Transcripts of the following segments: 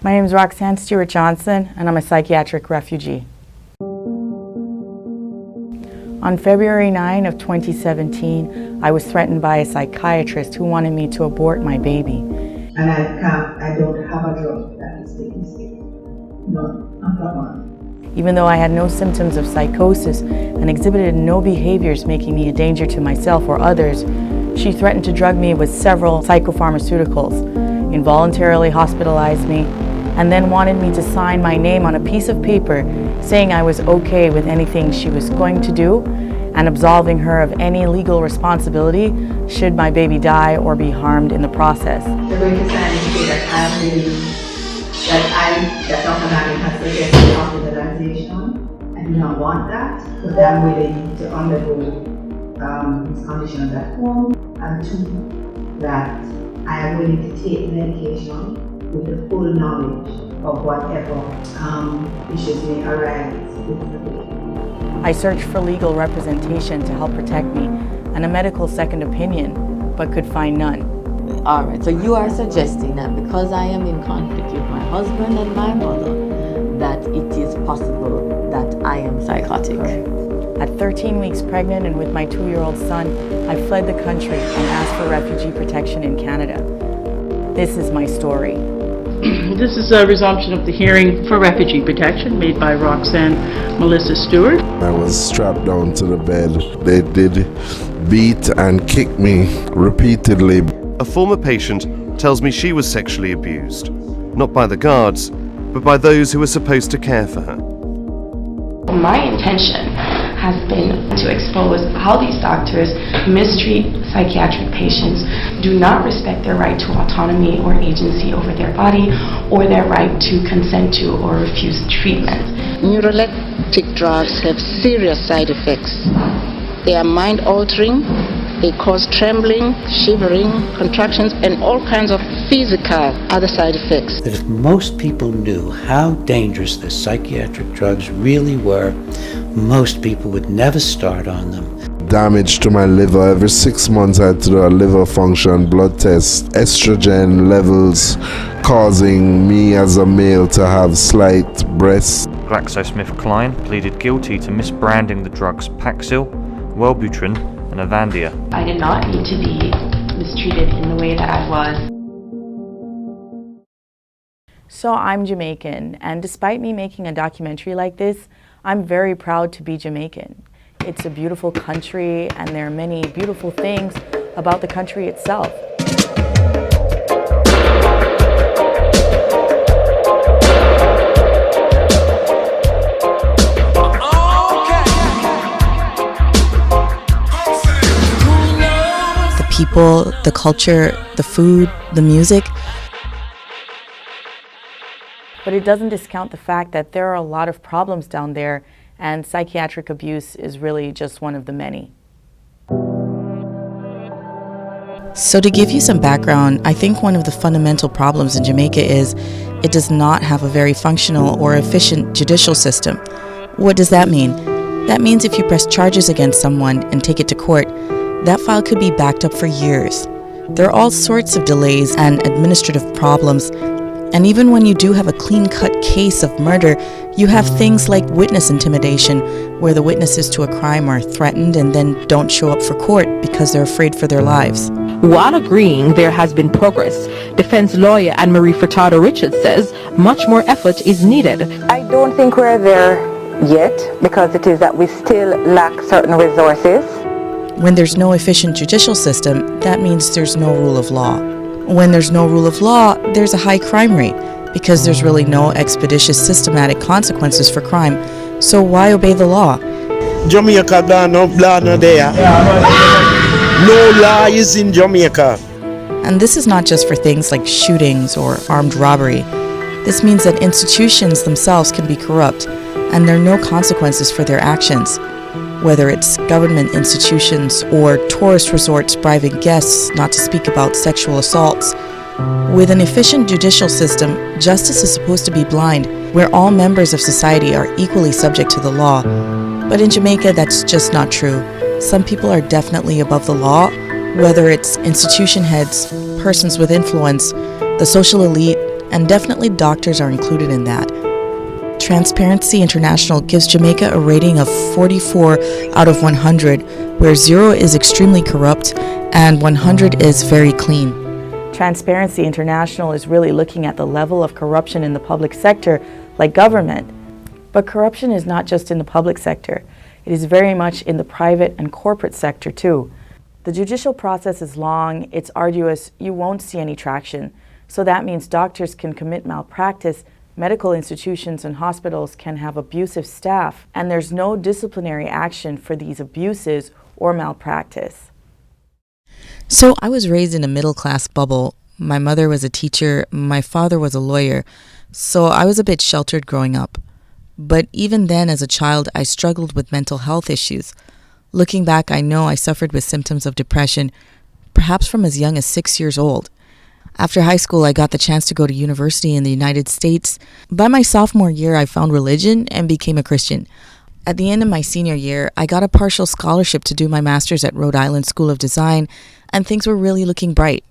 My name is Roxanne Stewart Johnson, and I'm a psychiatric refugee. On February 9 of 2017, I was threatened by a psychiatrist who wanted me to abort my baby. And I don't have a drug that is making me sick. No, I'm not one. Even though I had no symptoms of psychosis and exhibited no behaviors making me a danger to myself or others, she threatened to drug me with several psychopharmaceuticals, involuntarily hospitalized me, and then wanted me to sign my name on a piece of paper saying I was okay with anything she was going to do and absolving her of any legal responsibility should my baby die or be harmed in the process. They're going to sign and say that Dr. Nagin has suggested hospitalization. I do not want that, but I'm willing to undergo these conditions at home, and two, that I am willing to take medication with the full knowledge of whatever issues may arise with the baby. I searched for legal representation to help protect me and a medical second opinion, but could find none. All right, so you are suggesting that because I am in conflict with my husband and my mother, that it is possible that I am psychotic. At 13 weeks pregnant and with my 2-year-old son, I fled the country and asked for refugee protection in Canada. This is my story. This is a resumption of the hearing for refugee protection made by Roxanne Melissa Stewart. I was strapped down to the bed. They did beat and kick me repeatedly. A former patient tells me she was sexually abused, not by the guards, but by those who were supposed to care for her. My intention has been to expose how these doctors mistreat psychiatric patients, do not respect their right to autonomy or agency over their body, or their right to consent to or refuse treatment. Neuroleptic drugs have serious side effects. They are mind-altering, they cause trembling, shivering, contractions, and all kinds of physical other side effects. That if most people knew how dangerous the psychiatric drugs really were, most people would never start on them. Damage to my liver. Every 6 months I had to do a liver function blood test. Estrogen levels causing me as a male to have slight breasts. GlaxoSmithKline pleaded guilty to misbranding the drugs Paxil, Wellbutrin and Avandia. I did not need to be mistreated in the way that I was. So I'm Jamaican, and despite me making a documentary like this, I'm very proud to be Jamaican. It's a beautiful country, and there are many beautiful things about the country itself. The people, the culture, the food, the music. But it doesn't discount the fact that there are a lot of problems down there, and psychiatric abuse is really just one of the many. So to give you some background, I think one of the fundamental problems in Jamaica is it does not have a very functional or efficient judicial system. What does that mean? That means if you press charges against someone and take it to court, that file could be backed up for years. There are all sorts of delays and administrative problems. And even when you do have a clean-cut case of murder, you have things like witness intimidation, where the witnesses to a crime are threatened and then don't show up for court because they're afraid for their lives. While agreeing there has been progress, defense lawyer Anne-Marie Furtado Richards says much more effort is needed. I don't think we're there yet, because it is that we still lack certain resources. When there's no efficient judicial system, that means there's no rule of law. When there's no rule of law, there's a high crime rate, because there's really no expeditious systematic consequences for crime. So why obey the law? Jamaica no law no there. No law is in Jamaica. And this is not just for things like shootings or armed robbery. This means that institutions themselves can be corrupt, and there are no consequences for their actions. Whether it's government institutions or tourist resorts bribing guests, not to speak about sexual assaults. With an efficient judicial system, justice is supposed to be blind, where all members of society are equally subject to the law. But in Jamaica, that's just not true. Some people are definitely above the law, whether it's institution heads, persons with influence, the social elite, and definitely doctors are included in that. Transparency International gives Jamaica a rating of 44 out of 100, where 0 is extremely corrupt and 100 is very clean. Transparency International is really looking at the level of corruption in the public sector, like government. But corruption is not just in the public sector. It is very much in the private and corporate sector too. The judicial process is long, it's arduous, you won't see any traction. So that means doctors can commit malpractice, medical institutions and hospitals can have abusive staff, and there's no disciplinary action for these abuses or malpractice. So I was raised in a middle-class bubble. My mother was a teacher, my father was a lawyer, so I was a bit sheltered growing up. But even then, as a child, I struggled with mental health issues. Looking back, I know I suffered with symptoms of depression, perhaps from as young as 6 years old. After high school, I got the chance to go to university in the United States. By my sophomore year, I found religion and became a Christian. At the end of my senior year, I got a partial scholarship to do my master's at Rhode Island School of Design, and things were really looking bright.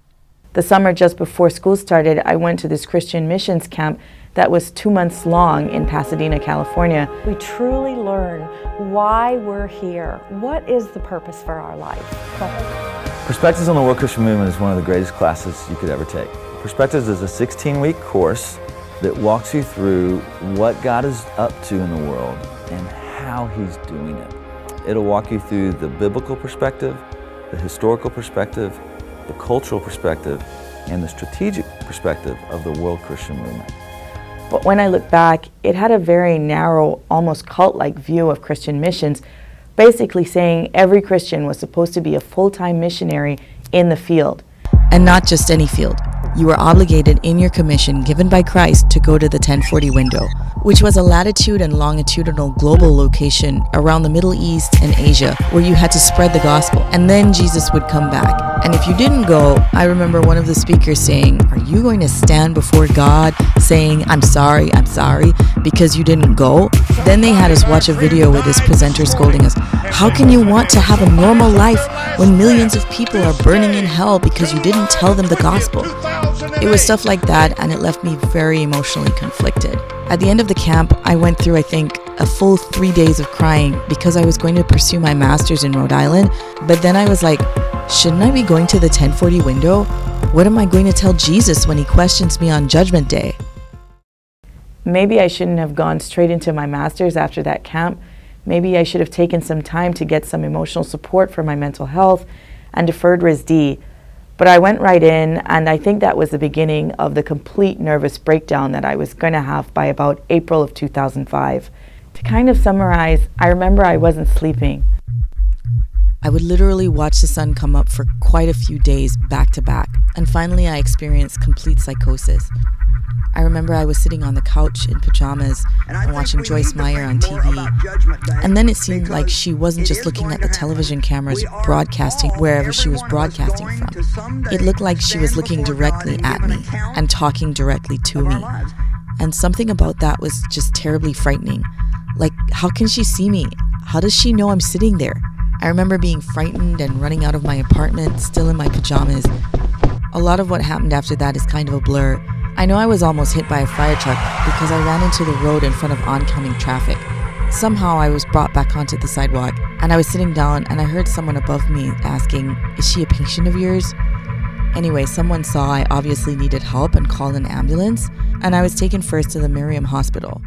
The summer just before school started, I went to this Christian missions camp that was 2 months long in Pasadena, California. We truly learn why we're here. What is the purpose for our life? Perspectives on the World Christian Movement is one of the greatest classes you could ever take. Perspectives is a 16-week course that walks you through what God is up to in the world and how He's doing it. It'll walk you through the biblical perspective, the historical perspective, the cultural perspective, and the strategic perspective of the World Christian Movement. But when I look back, it had a very narrow, almost cult-like view of Christian missions, basically saying every Christian was supposed to be a full-time missionary in the field. And not just any field. You were obligated in your commission given by Christ to go to the 1040 window, which was a latitude and longitudinal global location around the Middle East and Asia where you had to spread the gospel, and then Jesus would come back. And if you didn't go, I remember one of the speakers saying, "Are you going to stand before God saying, I'm sorry, because you didn't go?" Then they had us watch a video with this presenter scolding us, "How can you want to have a normal life when millions of people are burning in hell because you didn't tell them the gospel?" It was stuff like that, and it left me very emotionally conflicted. At the end of the camp, I went through, I think, a full 3 days of crying because I was going to pursue my master's in Rhode Island, but then I was like, shouldn't I be going to the 1040 window? What am I going to tell Jesus when He questions me on Judgment Day? Maybe I shouldn't have gone straight into my master's after that camp. Maybe I should have taken some time to get some emotional support for my mental health and deferred Res D. But I went right in, and I think that was the beginning of the complete nervous breakdown that I was going to have by about April of 2005. To kind of summarize, I remember I wasn't sleeping. I would literally watch the sun come up for quite a few days back to back, and finally I experienced complete psychosis. I remember I was sitting on the couch in pajamas and watching Joyce Meyer on TV, and then it seemed like she wasn't just looking at the television cameras broadcasting wherever she was broadcasting from. It looked like she was looking directly at me and talking directly to me, and something about that was just terribly frightening. Like, how can she see me? How does she know I'm sitting there? I remember being frightened and running out of my apartment, still in my pajamas. A lot of what happened after that is kind of a blur. I know I was almost hit by a fire truck because I ran into the road in front of oncoming traffic. Somehow I was brought back onto the sidewalk, and I was sitting down and I heard someone above me asking, "Is she a patient of yours?" Anyway, someone saw I obviously needed help and called an ambulance, and I was taken first to the Miriam Hospital.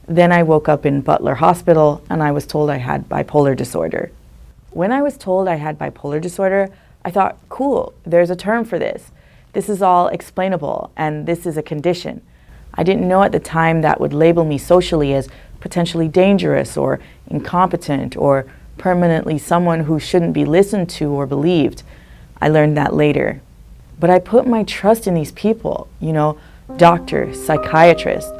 Then I woke up in Butler Hospital and I was told I had bipolar disorder. When I was told I had bipolar disorder, I thought, cool, there's a term for this. This is all explainable, and this is a condition. I didn't know at the time that would label me socially as potentially dangerous or incompetent or permanently someone who shouldn't be listened to or believed. I learned that later. But I put my trust in these people, doctors, psychiatrists.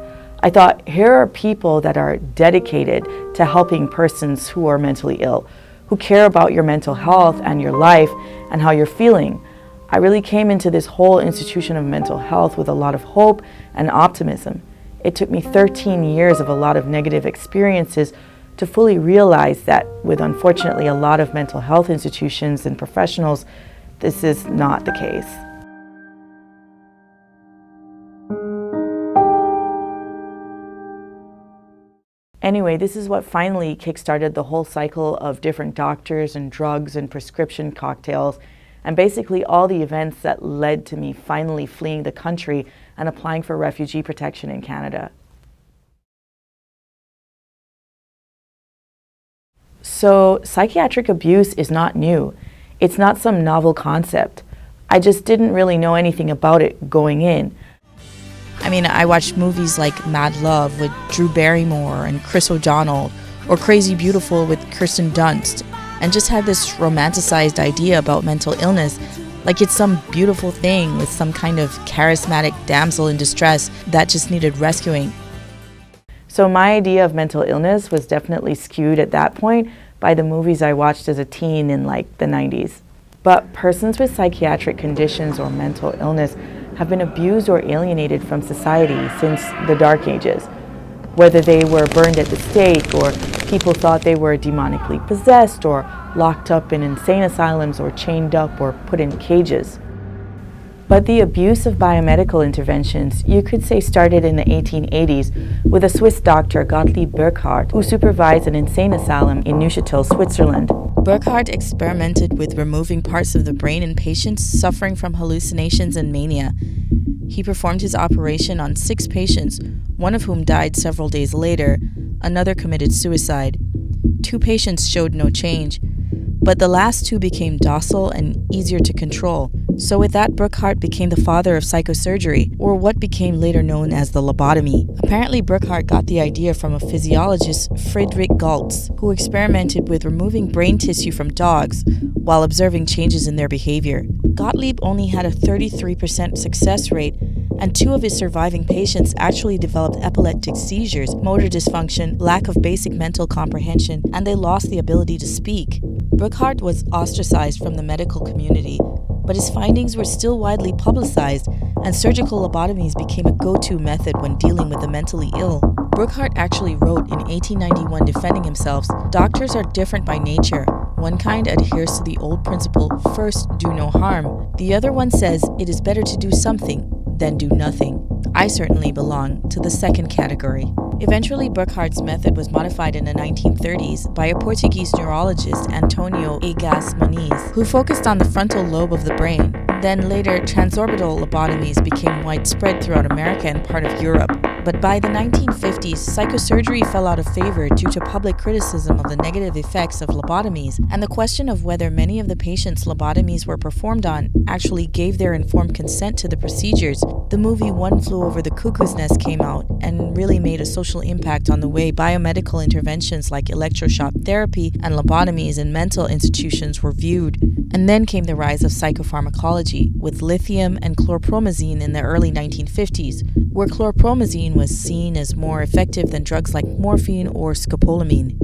I thought, here are people that are dedicated to helping persons who are mentally ill, who care about your mental health and your life and how you're feeling. I really came into this whole institution of mental health with a lot of hope and optimism. It took me 13 years of a lot of negative experiences to fully realize that with unfortunately a lot of mental health institutions and professionals, this is not the case. Anyway, this is what finally kickstarted the whole cycle of different doctors and drugs and prescription cocktails, and basically all the events that led to me finally fleeing the country and applying for refugee protection in Canada. So, psychiatric abuse is not new. It's not some novel concept. I just didn't really know anything about it going in. I mean, I watched movies like Mad Love with Drew Barrymore and Chris O'Donnell, or Crazy Beautiful with Kirsten Dunst, and just had this romanticized idea about mental illness, like it's some beautiful thing with some kind of charismatic damsel in distress that just needed rescuing. So my idea of mental illness was definitely skewed at that point by the movies I watched as a teen in like the 90s. But persons with psychiatric conditions or mental illness have been abused or alienated from society since the Dark Ages. Whether they were burned at the stake, or people thought they were demonically possessed, or locked up in insane asylums, or chained up, or put in cages. But the abuse of biomedical interventions, you could say, started in the 1880s with a Swiss doctor, Gottlieb Burckhardt, who supervised an insane asylum in Neuchâtel, Switzerland. Burckhardt experimented with removing parts of the brain in patients suffering from hallucinations and mania. He performed his operation on 6 patients, one of whom died several days later. Another committed suicide. 2 patients showed no change, but the last 2 became docile and easier to control. So with that, Burckhardt became the father of psychosurgery, or what became later known as the lobotomy. Apparently, Burckhardt got the idea from a physiologist, Friedrich Goltz, who experimented with removing brain tissue from dogs while observing changes in their behavior. Gottlieb only had a 33% success rate, and 2 of his surviving patients actually developed epileptic seizures, motor dysfunction, lack of basic mental comprehension, and they lost the ability to speak. Burckhardt was ostracized from the medical community, but his findings were still widely publicized, and surgical lobotomies became a go-to method when dealing with the mentally ill. Burckhardt actually wrote in 1891 defending himself, "Doctors are different by nature. One kind adheres to the old principle, first do no harm. The other one says it is better to do something than do nothing. I certainly belong to the second category." Eventually, Burckhardt's method was modified in the 1930s by a Portuguese neurologist, Antonio Egas Moniz, who focused on the frontal lobe of the brain. Then later, transorbital lobotomies became widespread throughout America and part of Europe. But by the 1950s, psychosurgery fell out of favor due to public criticism of the negative effects of lobotomies, and the question of whether many of the patients lobotomies were performed on actually gave their informed consent to the procedures. The movie One Flew Over the Cuckoo's Nest came out and really made a social impact on the way biomedical interventions like electroshock therapy and lobotomies in mental institutions were viewed. And then came the rise of psychopharmacology, with lithium and chlorpromazine in the early 1950s, where chlorpromazine was seen as more effective than drugs like morphine or scopolamine.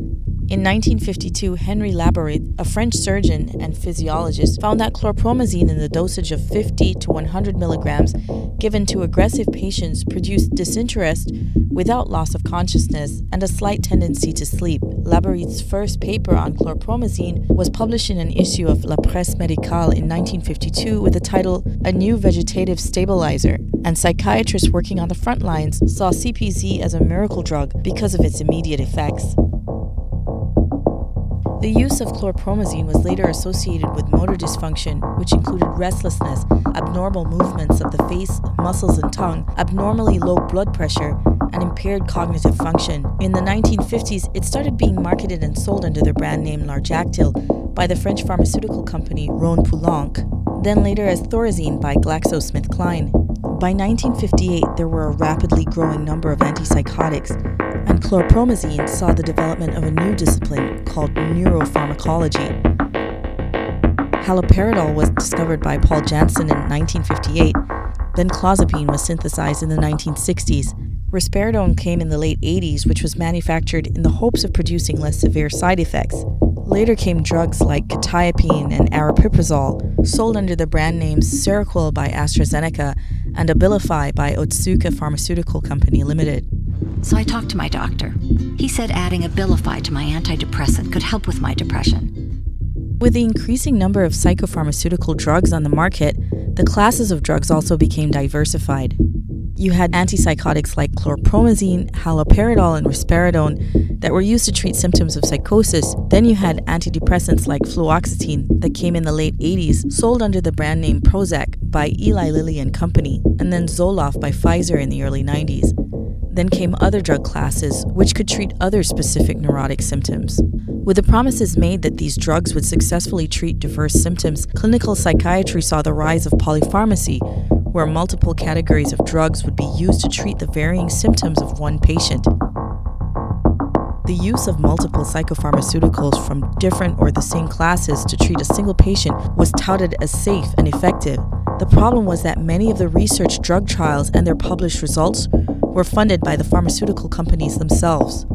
In 1952, Henry Laborit, a French surgeon and physiologist, found that chlorpromazine in the dosage of 50 to 100 milligrams given to aggressive patients produced disinterest without loss of consciousness and a slight tendency to sleep. Laborit's first paper on chlorpromazine was published in an issue of La Presse Médicale in 1952 with the title A New Vegetative Stabilizer, and psychiatrists working on the front lines saw CPZ as a miracle drug because of its immediate effects. The use of chlorpromazine was later associated with motor dysfunction, which included restlessness, abnormal movements of the face, muscles, and tongue, abnormally low blood pressure, and impaired cognitive function. In the 1950s, it started being marketed and sold under the brand name Larjactil by the French pharmaceutical company Rhône-Poulenc, then later as Thorazine by GlaxoSmithKline. By 1958, there were a rapidly growing number of antipsychotics, and chlorpromazine saw the development of a new discipline called neuropharmacology. Haloperidol was discovered by Paul Janssen in 1958, then clozapine was synthesized in the 1960s. Risperidone came in the late 80s, which was manufactured in the hopes of producing less severe side effects. Later came drugs like quetiapine and aripiprazole, sold under the brand names Seroquel by AstraZeneca and Abilify by Otsuka Pharmaceutical Company Limited. So I talked to my doctor. He said adding Abilify to my antidepressant could help with my depression. With the increasing number of psychopharmaceutical drugs on the market, the classes of drugs also became diversified. You had antipsychotics like chlorpromazine, haloperidol, and risperidone that were used to treat symptoms of psychosis. Then you had antidepressants like fluoxetine that came in the late 80s, sold under the brand name Prozac by Eli Lilly and Company, and then Zoloft by Pfizer in the early 90s. Then came other drug classes, which could treat other specific neurotic symptoms. With the promises made that these drugs would successfully treat diverse symptoms, clinical psychiatry saw the rise of polypharmacy, where multiple categories of drugs would be used to treat the varying symptoms of one patient. The use of multiple psychopharmaceuticals from different or the same classes to treat a single patient was touted as safe and effective. The problem was that many of the research drug trials and their published results were funded by the pharmaceutical companies themselves.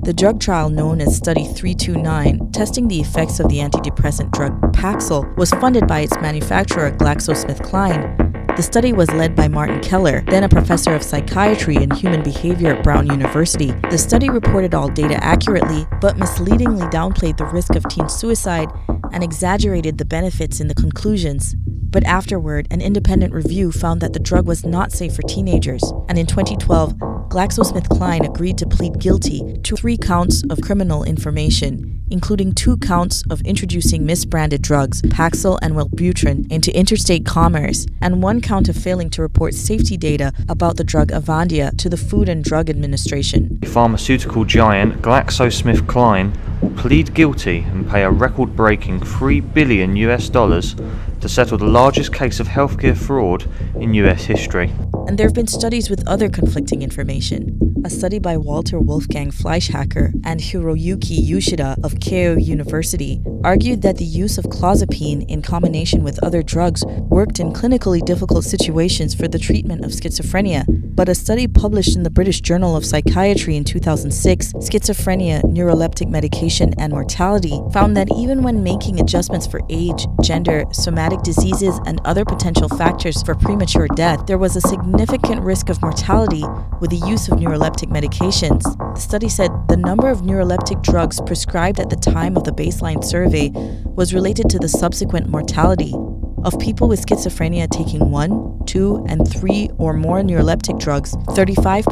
The drug trial known as Study 329, testing the effects of the antidepressant drug Paxil, was funded by its manufacturer GlaxoSmithKline. The study was led by Martin Keller, then a professor of psychiatry and human behavior at Brown University. The study reported all data accurately, but misleadingly downplayed the risk of teen suicide and exaggerated the benefits in the conclusions. But afterward, an independent review found that the drug was not safe for teenagers, and in 2012, GlaxoSmithKline agreed to plead guilty to 3 counts of criminal information, including 2 counts of introducing misbranded drugs, Paxil and Wellbutrin, into interstate commerce, and 1 count of failing to report safety data about the drug Avandia to the Food and Drug Administration. Pharmaceutical giant GlaxoSmithKline will plead guilty and pay a record-breaking $3 billion to settle the largest case of healthcare fraud in US history. And there have been studies with other conflicting information. A study by Walter Wolfgang Fleischhacker and Hiroyuki Yoshida of Keio University argued that the use of clozapine in combination with other drugs worked in clinically difficult situations for the treatment of schizophrenia. But a study published in the British Journal of Psychiatry in 2006, Schizophrenia, Neuroleptic Medication and Mortality, found that even when making adjustments for age, gender, somatic diseases, and other potential factors for premature death, there was a significant risk of mortality with the use of neuroleptic medications. The study said the number of neuroleptic drugs prescribed at the time of the baseline survey was related to the subsequent mortality. Of people with schizophrenia taking 1, 2, and 3 or more neuroleptic drugs, 35%,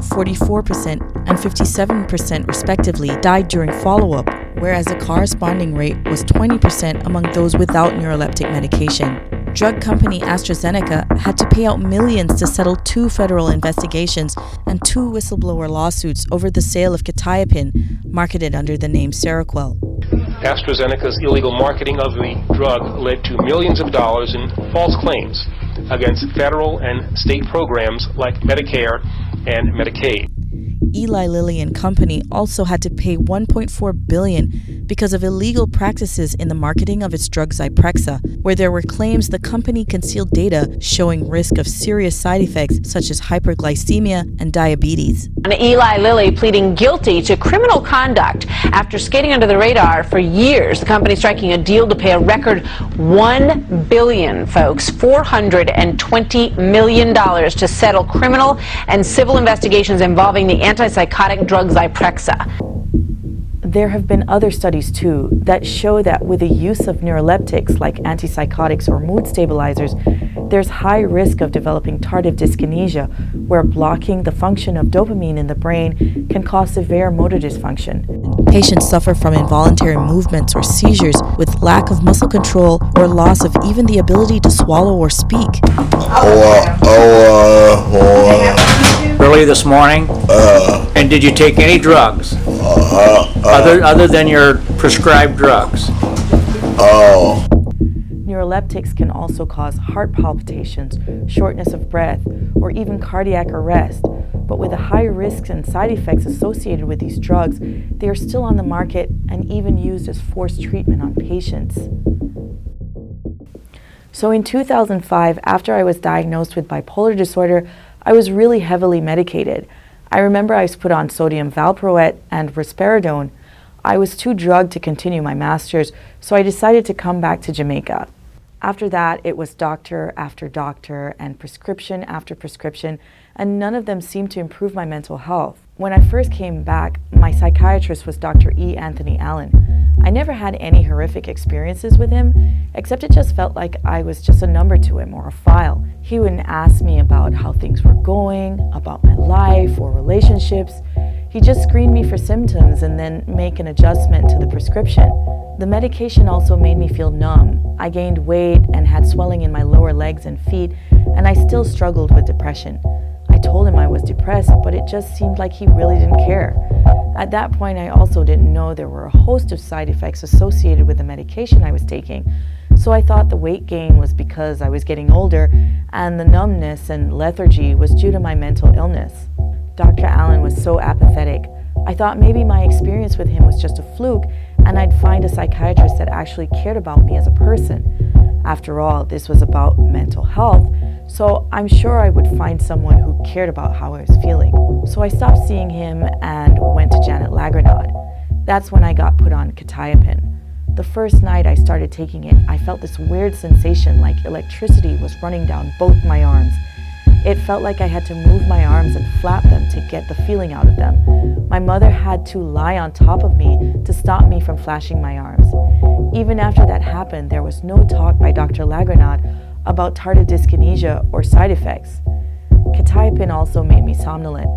44%, and 57% respectively died during follow-up, whereas a corresponding rate was 20% among those without neuroleptic medication. Drug company AstraZeneca had to pay out millions to settle 2 federal investigations and 2 whistleblower lawsuits over the sale of quetiapine, marketed under the name Seroquel. AstraZeneca's illegal marketing of the drug led to millions of dollars in false claims against federal and state programs like Medicare and Medicaid. Eli Lilly and Company also had to pay $1.4 billion because of illegal practices in the marketing of its drug Zyprexa, where there were claims the company concealed data showing risk of serious side effects such as hyperglycemia and diabetes. Eli Lilly pleading guilty to criminal conduct after skating under the radar for years. The company striking a deal to pay a record $1 billion, folks, $420 million to settle criminal and civil investigations involving the antipsychotic drug Zyprexa. There have been other studies too that show that with the use of neuroleptics like antipsychotics or mood stabilizers, there's high risk of developing tardive dyskinesia, where blocking the function of dopamine in the brain can cause severe motor dysfunction. Patients suffer from involuntary movements or seizures with lack of muscle control or loss of even the ability to swallow or speak. Early this morning? And did you take any drugs? Other than your prescribed drugs? Neuroleptics can also cause heart palpitations, shortness of breath, or even cardiac arrest. But with the high risks and side effects associated with these drugs, they are still on the market and even used as forced treatment on patients. So in 2005, after I was diagnosed with bipolar disorder, I was really heavily medicated. I remember I was put on sodium valproate and risperidone. I was too drugged to continue my master's, so I decided to come back to Jamaica. After that, it was doctor after doctor and prescription after prescription, and none of them seemed to improve my mental health. When I first came back, my psychiatrist was Dr. E. Anthony Allen. I never had any horrific experiences with him, except it just felt like I was just a number to him or a file. He wouldn't ask me about how things were going, about my life or relationships. He just screened me for symptoms and then make an adjustment to the prescription. The medication also made me feel numb. I gained weight and had swelling in my lower legs and feet, and I still struggled with depression. I told him I was depressed, but it just seemed like he really didn't care. At that point, I also didn't know there were a host of side effects associated with the medication I was taking, so I thought the weight gain was because I was getting older, and the numbness and lethargy was due to my mental illness. Dr. Allen was so apathetic. I thought maybe my experience with him was just a fluke, and I'd find a psychiatrist that actually cared about me as a person. After all, this was about mental health, so I'm sure I would find someone who cared about how I was feeling. So I stopped seeing him and went to Janet Lagranade. That's when I got put on quetiapine. The first night I started taking it, I felt this weird sensation like electricity was running down both my arms. It felt like I had to move my arms and flap them to get the feeling out of them. My mother had to lie on top of me to stop me from flashing my arms. Even after that happened, there was no talk by Dr. Lagranade about tardive dyskinesia or side effects. Quetiapine also made me somnolent.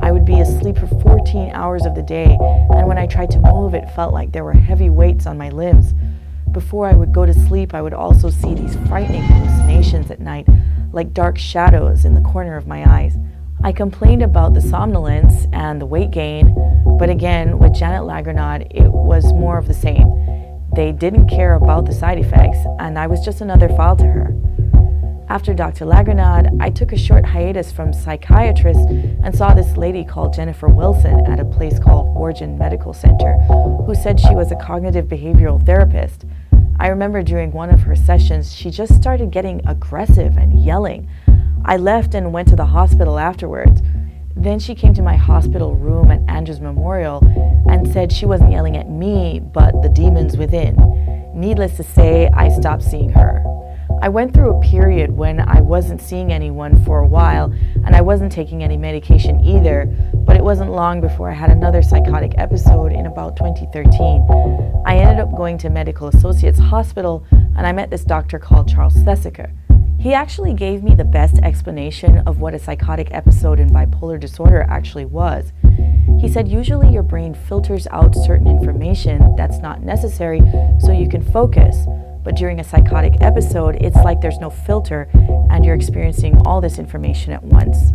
I would be asleep for 14 hours of the day, and when I tried to move, it felt like there were heavy weights on my limbs. Before I would go to sleep, I would also see these frightening hallucinations at night, like dark shadows in the corner of my eyes. I complained about the somnolence and the weight gain, but again, with Janet Lagranade, it was more of the same. They didn't care about the side effects, and I was just another file to her. After Dr. Lagranade, I took a short hiatus from psychiatrists and saw this lady called Jennifer Wilson at a place called Wargen Medical Center, who said she was a cognitive behavioral therapist. I remember during one of her sessions, she just started getting aggressive and yelling. I left and went to the hospital afterwards. Then she came to my hospital room at Andrews Memorial and said she wasn't yelling at me, but the demons within. Needless to say, I stopped seeing her. I went through a period when I wasn't seeing anyone for a while, and I wasn't taking any medication either, but it wasn't long before I had another psychotic episode in about 2013. I ended up going to Medical Associates Hospital, and I met this doctor called Charles Thesiger. He actually gave me the best explanation of what a psychotic episode in bipolar disorder actually was. He said usually your brain filters out certain information that's not necessary so you can focus. But during a psychotic episode, it's like there's no filter and you're experiencing all this information at once.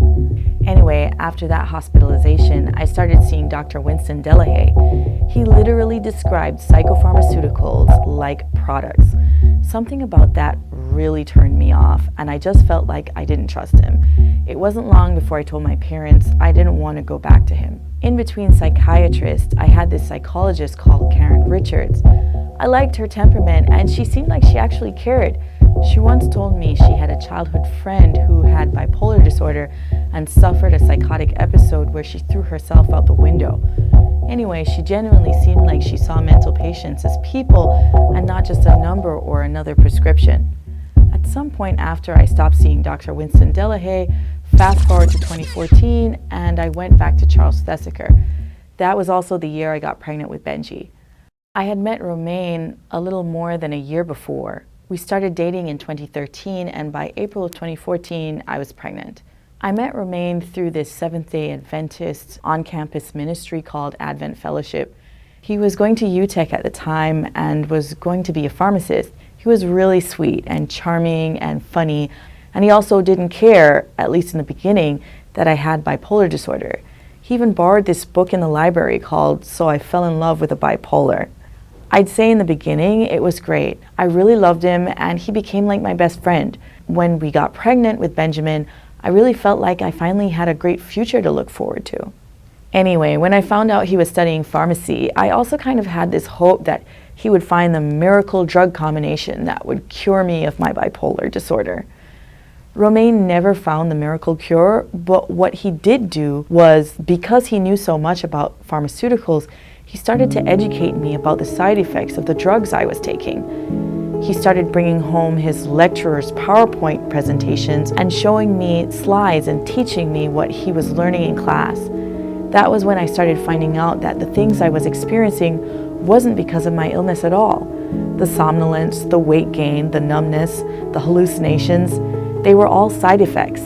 Anyway, after that hospitalization, I started seeing Dr. Winston Delahaye. He literally described psychopharmaceuticals like products. Something about that really turned me off, and I just felt like I didn't trust him. It wasn't long before I told my parents I didn't want to go back to him. In between psychiatrists, I had this psychologist called Karen Richards. I liked her temperament, and she seemed like she actually cared. She once told me she had a childhood friend who had bipolar disorder and suffered a psychotic episode where she threw herself out the window. Anyway, she genuinely seemed like she saw mental patients as people and not just a number or another prescription. At some point after I stopped seeing Dr. Winston Delahaye, fast forward to 2014, and I went back to Charles Thesiger. That was also the year I got pregnant with Benji. I had met Romain a little more than a year before. We started dating in 2013, and by April of 2014, I was pregnant. I met Romain through this Seventh-day Adventist on-campus ministry called Advent Fellowship. He was going to UTech at the time and was going to be a pharmacist. He was really sweet and charming and funny, and he also didn't care, at least in the beginning, that I had bipolar disorder. He even borrowed this book in the library called So I Fell in Love with a Bipolar. I'd say in the beginning, it was great. I really loved him, and he became like my best friend. When we got pregnant with Benjamin, I really felt like I finally had a great future to look forward to. Anyway, when I found out he was studying pharmacy, I also kind of had this hope that he would find the miracle drug combination that would cure me of my bipolar disorder. Romain never found the miracle cure, but what he did do was, because he knew so much about pharmaceuticals, he started to educate me about the side effects of the drugs I was taking. He started bringing home his lecturer's PowerPoint presentations and showing me slides and teaching me what he was learning in class. That was when I started finding out that the things I was experiencing wasn't because of my illness at all. The somnolence, the weight gain, the numbness, the hallucinations, they were all side effects.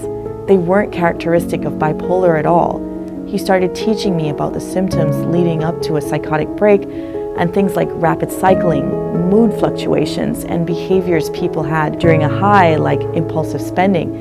They weren't characteristic of bipolar at all. He started teaching me about the symptoms leading up to a psychotic break and things like rapid cycling, mood fluctuations, and behaviors people had during a high, like impulsive spending.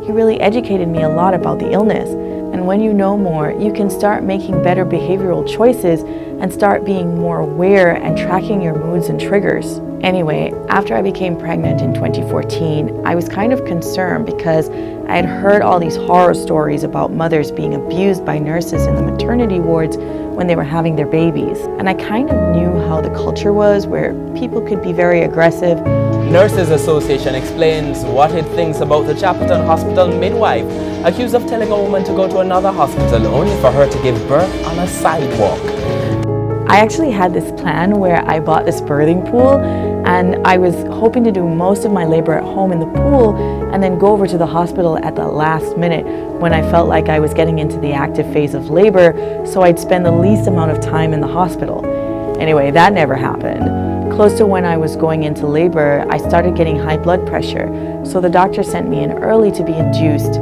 He really educated me a lot about the illness. And when you know more, you can start making better behavioral choices and start being more aware and tracking your moods and triggers. Anyway, after I became pregnant in 2014, I was kind of concerned because I had heard all these horror stories about mothers being abused by nurses in the maternity wards when they were having their babies. And I kind of knew how the culture was, where people could be very aggressive. Nurses Association explains what it thinks about the Chapelton Hospital midwife accused of telling a woman to go to another hospital only for her to give birth on a sidewalk. I actually had this plan where I bought this birthing pool, and I was hoping to do most of my labor at home in the pool and then go over to the hospital at the last minute when I felt like I was getting into the active phase of labor, so I'd spend the least amount of time in the hospital. Anyway, that never happened. Close to when I was going into labor, I started getting high blood pressure, so the doctor sent me in early to be induced.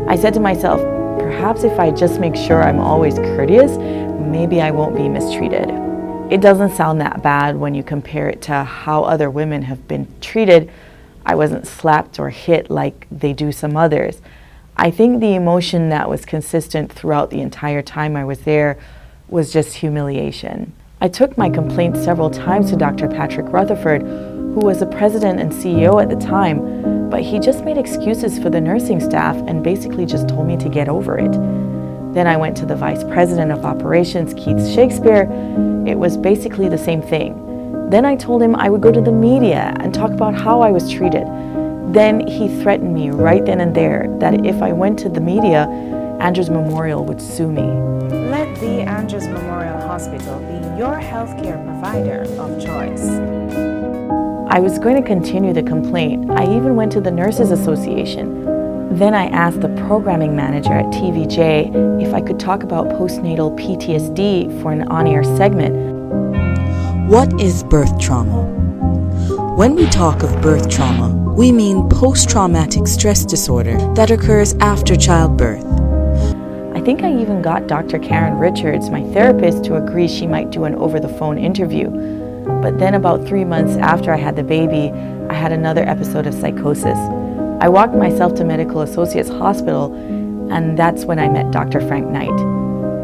I said to myself, perhaps if I just make sure I'm always courteous, maybe I won't be mistreated. It doesn't sound that bad when you compare it to how other women have been treated. I wasn't slapped or hit like they do some others. I think the emotion that was consistent throughout the entire time I was there was just humiliation. I took my complaint several times to Dr. Patrick Rutherford, who was the president and CEO at the time, but he just made excuses for the nursing staff and basically just told me to get over it. Then I went to the vice president of operations, Keith Shakespeare. It was basically the same thing. Then I told him I would go to the media and talk about how I was treated. Then he threatened me right then and there that if I went to the media, Andrews Memorial would sue me. Let the Andrews Memorial Hospital be your healthcare provider of choice. I was going to continue the complaint. I even went to the Nurses Association. Then I asked the programming manager at TVJ if I could talk about postnatal PTSD for an on-air segment. What is birth trauma? When we talk of birth trauma, we mean post-traumatic stress disorder that occurs after childbirth. I think I even got Dr. Karen Richards, my therapist, to agree she might do an over-the-phone interview. But then about 3 months after I had the baby, I had another episode of psychosis. I walked myself to Medical Associates Hospital, and that's when I met Dr. Frank Knight.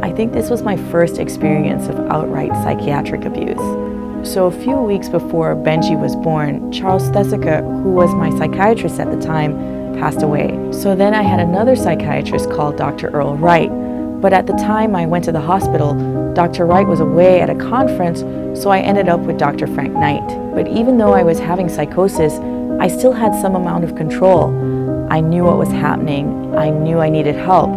I think this was my first experience of outright psychiatric abuse. So a few weeks before Benji was born, Charles Thesiger, who was my psychiatrist at the time, passed away. So then I had another psychiatrist called Dr. Earl Wright. But at the time I went to the hospital, Dr. Wright was away at a conference, so I ended up with Dr. Frank Knight. But even though I was having psychosis, I still had some amount of control. I knew what was happening. I knew I needed help.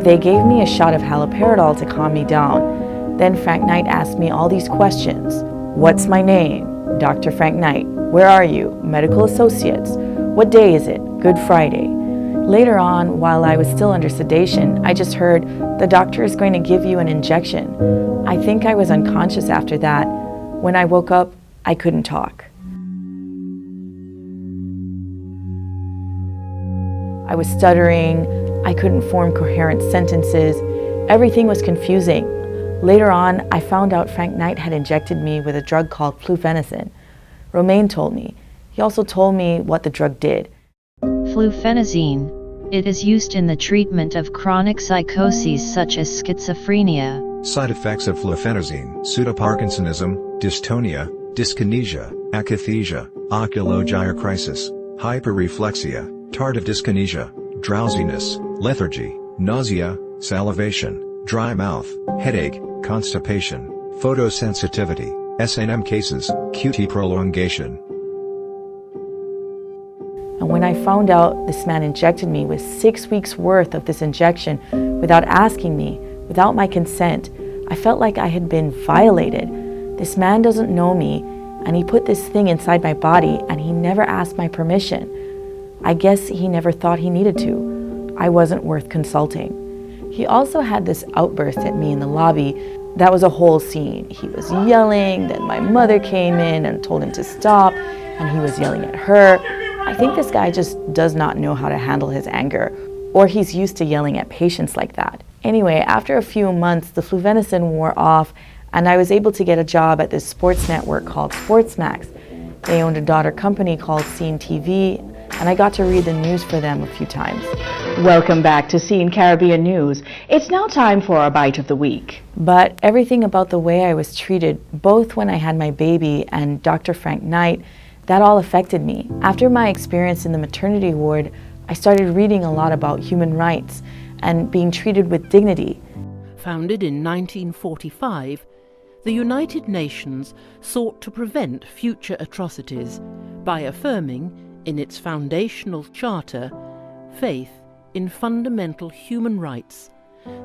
They gave me a shot of haloperidol to calm me down. Then Frank Knight asked me all these questions. What's my name? Dr. Frank Knight. Where are you? Medical Associates. What day is it? Good Friday. Later on, while I was still under sedation, I just heard, the doctor is going to give you an injection. I think I was unconscious after that. When I woke up, I couldn't talk. I was stuttering. I couldn't form coherent sentences. Everything was confusing. Later on, I found out Frank Knight had injected me with a drug called flufenazine. Romaine told me. He also told me what the drug did. Flufenazine. It is used in the treatment of chronic psychoses such as schizophrenia. Side effects of flufenazine: pseudoparkinsonism, dystonia, dyskinesia, akathisia, oculogyrocrisis, hyperreflexia, tardive dyskinesia, drowsiness, lethargy, nausea, salivation, dry mouth, headache, constipation, photosensitivity, SNM cases, QT prolongation. And when I found out this man injected me with 6 weeks worth of this injection without asking me, without my consent, I felt like I had been violated. This man doesn't know me, and he put this thing inside my body and he never asked my permission. I guess he never thought he needed to. I wasn't worth consulting. He also had this outburst at me in the lobby. That was a whole scene. He was yelling, then my mother came in and told him to stop, and he was yelling at her. I think this guy just does not know how to handle his anger, or he's used to yelling at patients like that. Anyway, after a few months, the fluvenacin wore off, and I was able to get a job at this sports network called Sportsmax. They owned a daughter company called Scene TV, and I got to read the news for them a few times. Welcome back to Scene Caribbean News. It's now time for our Bite of the Week. But everything about the way I was treated, both when I had my baby and Dr. Frank Knight, that all affected me. After my experience in the maternity ward, I started reading a lot about human rights and being treated with dignity. Founded in 1945, the United Nations sought to prevent future atrocities by affirming, in its foundational charter, faith in fundamental human rights,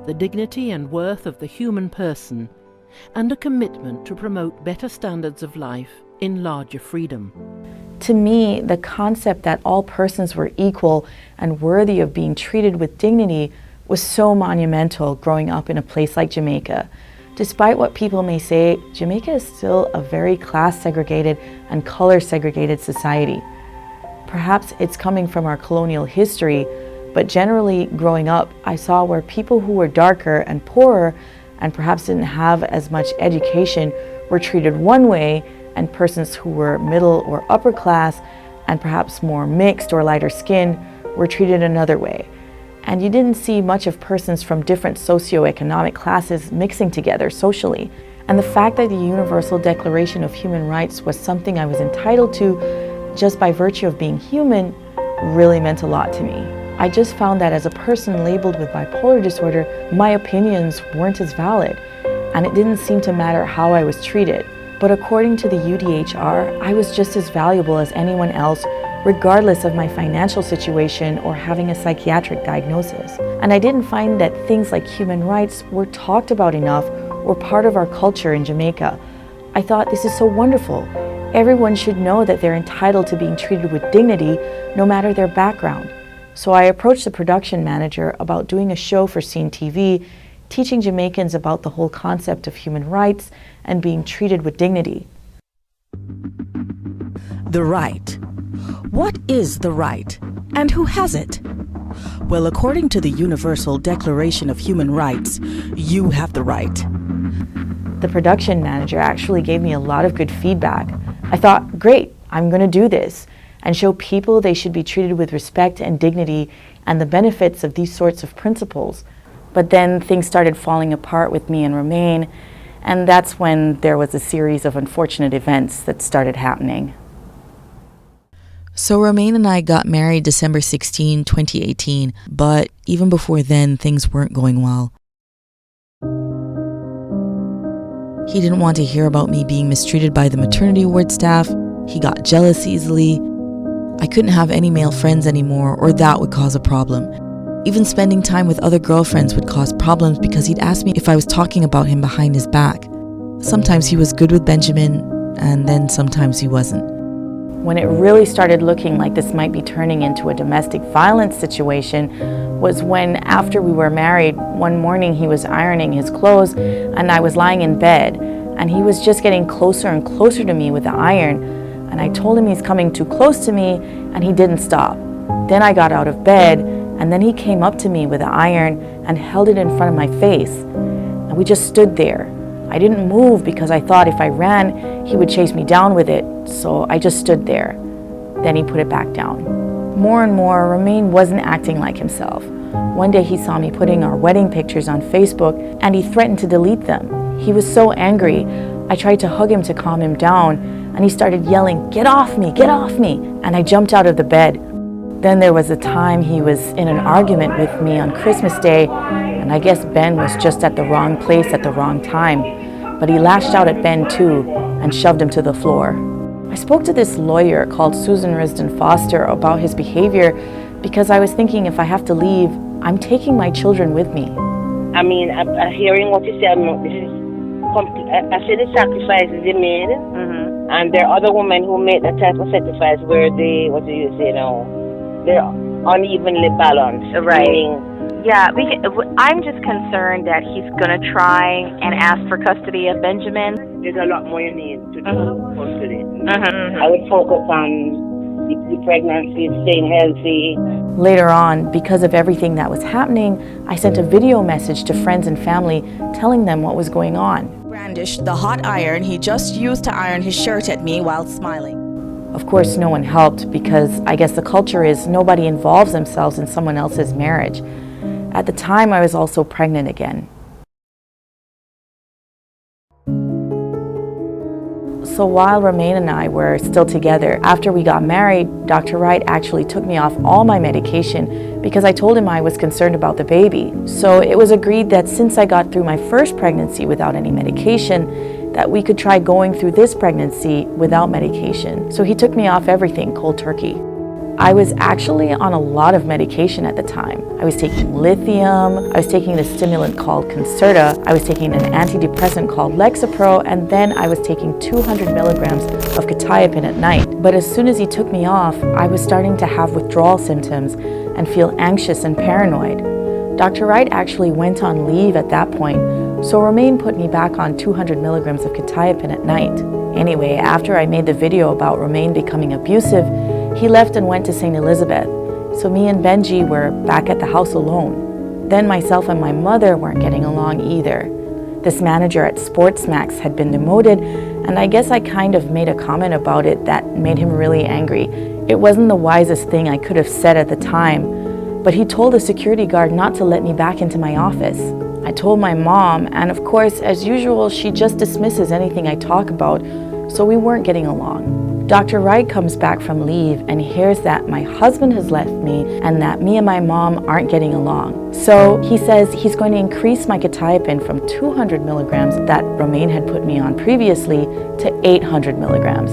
the dignity and worth of the human person, and a commitment to promote better standards of life in larger freedom. To me, the concept that all persons were equal and worthy of being treated with dignity was so monumental growing up in a place like Jamaica. Despite what people may say, Jamaica is still a very class-segregated and color-segregated society. Perhaps it's coming from our colonial history, but generally growing up, I saw where people who were darker and poorer and perhaps didn't have as much education were treated one way, and persons who were middle or upper class and perhaps more mixed or lighter skin were treated another way. And you didn't see much of persons from different socioeconomic classes mixing together socially. And the fact that the Universal Declaration of Human Rights was something I was entitled to just by virtue of being human really meant a lot to me. I just found that as a person labeled with bipolar disorder, my opinions weren't as valid, and it didn't seem to matter how I was treated. But according to the UDHR, I was just as valuable as anyone else, regardless of my financial situation or having a psychiatric diagnosis. And I didn't find that things like human rights were talked about enough or part of our culture in Jamaica. I thought, this is so wonderful. Everyone should know that they're entitled to being treated with dignity, no matter their background. So I approached the production manager about doing a show for Scene TV, teaching Jamaicans about the whole concept of human rights and being treated with dignity. The right. What is the right, and who has it? Well, according to the Universal Declaration of Human Rights, you have the right. The production manager actually gave me a lot of good feedback. I thought, great, I'm going to do this and show people they should be treated with respect and dignity and the benefits of these sorts of principles. But then things started falling apart with me and Romain, and that's when there was a series of unfortunate events that started happening. So Romain and I got married December 16, 2018, but even before then, things weren't going well. He didn't want to hear about me being mistreated by the maternity ward staff. He got jealous easily. I couldn't have any male friends anymore, or that would cause a problem. Even spending time with other girlfriends would cause problems because he'd ask me if I was talking about him behind his back. Sometimes he was good with Benjamin, and then sometimes he wasn't. When it really started looking like this might be turning into a domestic violence situation was when, after we were married, one morning he was ironing his clothes and I was lying in bed, and he was just getting closer and closer to me with the iron, and I told him he's coming too close to me, and he didn't stop. Then I got out of bed, and then he came up to me with the iron and held it in front of my face, and we just stood there. I didn't move because I thought if I ran, he would chase me down with it, so I just stood there. Then he put it back down. More and more, Romain wasn't acting like himself. One day he saw me putting our wedding pictures on Facebook, and he threatened to delete them. He was so angry. I tried to hug him to calm him down, and he started yelling, "Get off me, get off me!" And I jumped out of the bed. Then there was a time he was in an argument with me on Christmas Day, and I guess Ben was just at the wrong place at the wrong time. But he lashed out at Ben too and shoved him to the floor. I spoke to this lawyer called Susan Risden Foster about his behavior because I was thinking, if I have to leave, I'm taking my children with me. I mean, hearing what you said, I say the sacrifices he made, And there are other women who make the type of sacrifice where they, what do you say now? They're unevenly balanced. Right. Meaning, Yeah, I'm just concerned that he's going to try and ask for custody of Benjamin. there's a lot more you need to do custody. I would focus on the pregnancy, staying healthy. Later on, because of everything that was happening, I sent a video message to friends and family telling them what was going on. Brandished the hot iron he just used to iron his shirt at me while smiling. Of course, no one helped because I guess the culture is nobody involves themselves in someone else's marriage. At the time, I was also pregnant again. So while Romain and I were still together, after we got married, Dr. Wright actually took me off all my medication because I told him I was concerned about the baby. So it was agreed that since I got through my first pregnancy without any medication, that we could try going through this pregnancy without medication. So he took me off everything cold turkey. I was actually on a lot of medication at the time. I was taking lithium, I was taking the stimulant called Concerta, I was taking an antidepressant called Lexapro, and then I was taking 200 milligrams of quetiapine at night. But as soon as he took me off, I was starting to have withdrawal symptoms and feel anxious and paranoid. Dr. Wright actually went on leave at that point, so Romain put me back on 200 milligrams of quetiapine at night. Anyway, after I made the video about Romain becoming abusive, he left and went to St. Elizabeth, so me and Benji were back at the house alone. Then myself and my mother weren't getting along either. This manager at Sportsmax had been demoted, and I guess I kind of made a comment about it that made him really angry. It wasn't the wisest thing I could have said at the time, but he told the security guard not to let me back into my office. I told my mom, and of course, as usual, she just dismisses anything I talk about, so we weren't getting along. Dr. Wright comes back from leave and hears that my husband has left me and that me and my mom aren't getting along. So he says he's going to increase my quetiapine from 200 milligrams that Romain had put me on previously to 800 milligrams.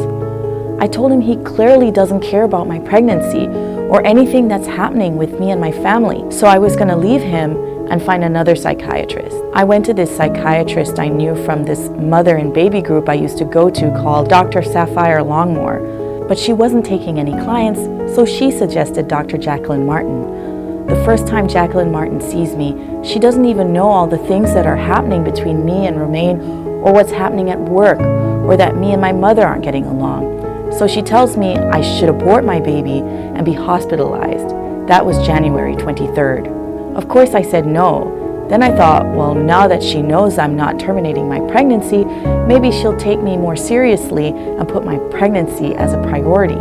I told him he clearly doesn't care about my pregnancy or anything that's happening with me and my family. So I was going to leave him and find another psychiatrist. I went to this psychiatrist I knew from this mother and baby group I used to go to called Dr. Sapphire Longmore, but she wasn't taking any clients, so she suggested Dr. Jacqueline Martin. The first time Jacqueline Martin sees me, she doesn't even know all the things that are happening between me and Romain, or what's happening at work, or that me and my mother aren't getting along. So she tells me I should abort my baby and be hospitalized. That was January 23rd. Of course I said no. Then I thought, well, now that she knows I'm not terminating my pregnancy, maybe she'll take me more seriously and put my pregnancy as a priority.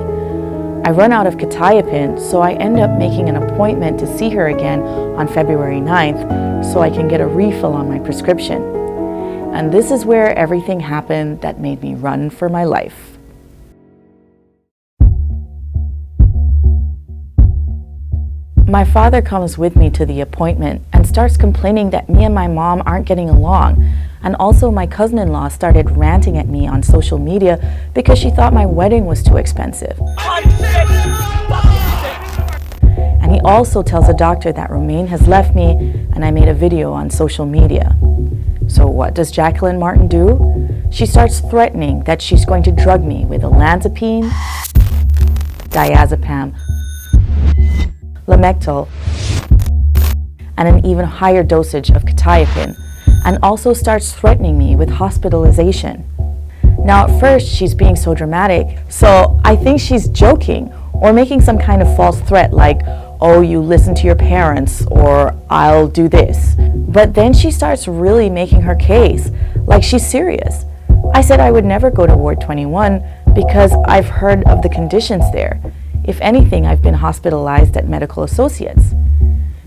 I run out of quetiapine, so I end up making an appointment to see her again on February 9th so I can get a refill on my prescription. And this is where everything happened that made me run for my life. My father comes with me to the appointment and starts complaining that me and my mom aren't getting along. And also my cousin-in-law started ranting at me on social media because she thought my wedding was too expensive. And he also tells the doctor that Romain has left me and I made a video on social media. So what does Jacqueline Martin do? She starts threatening that she's going to drug me with olanzapine, diazepam, Lamictal, and an even higher dosage of quetiapine, and also starts threatening me with hospitalization. Now at first she's being so dramatic, so I think she's joking or making some kind of false threat like, oh, you listen to your parents, or I'll do this. But then she starts really making her case, like she's serious. I said I would never go to Ward 21 because I've heard of the conditions there. If anything, I've been hospitalized at Medical Associates.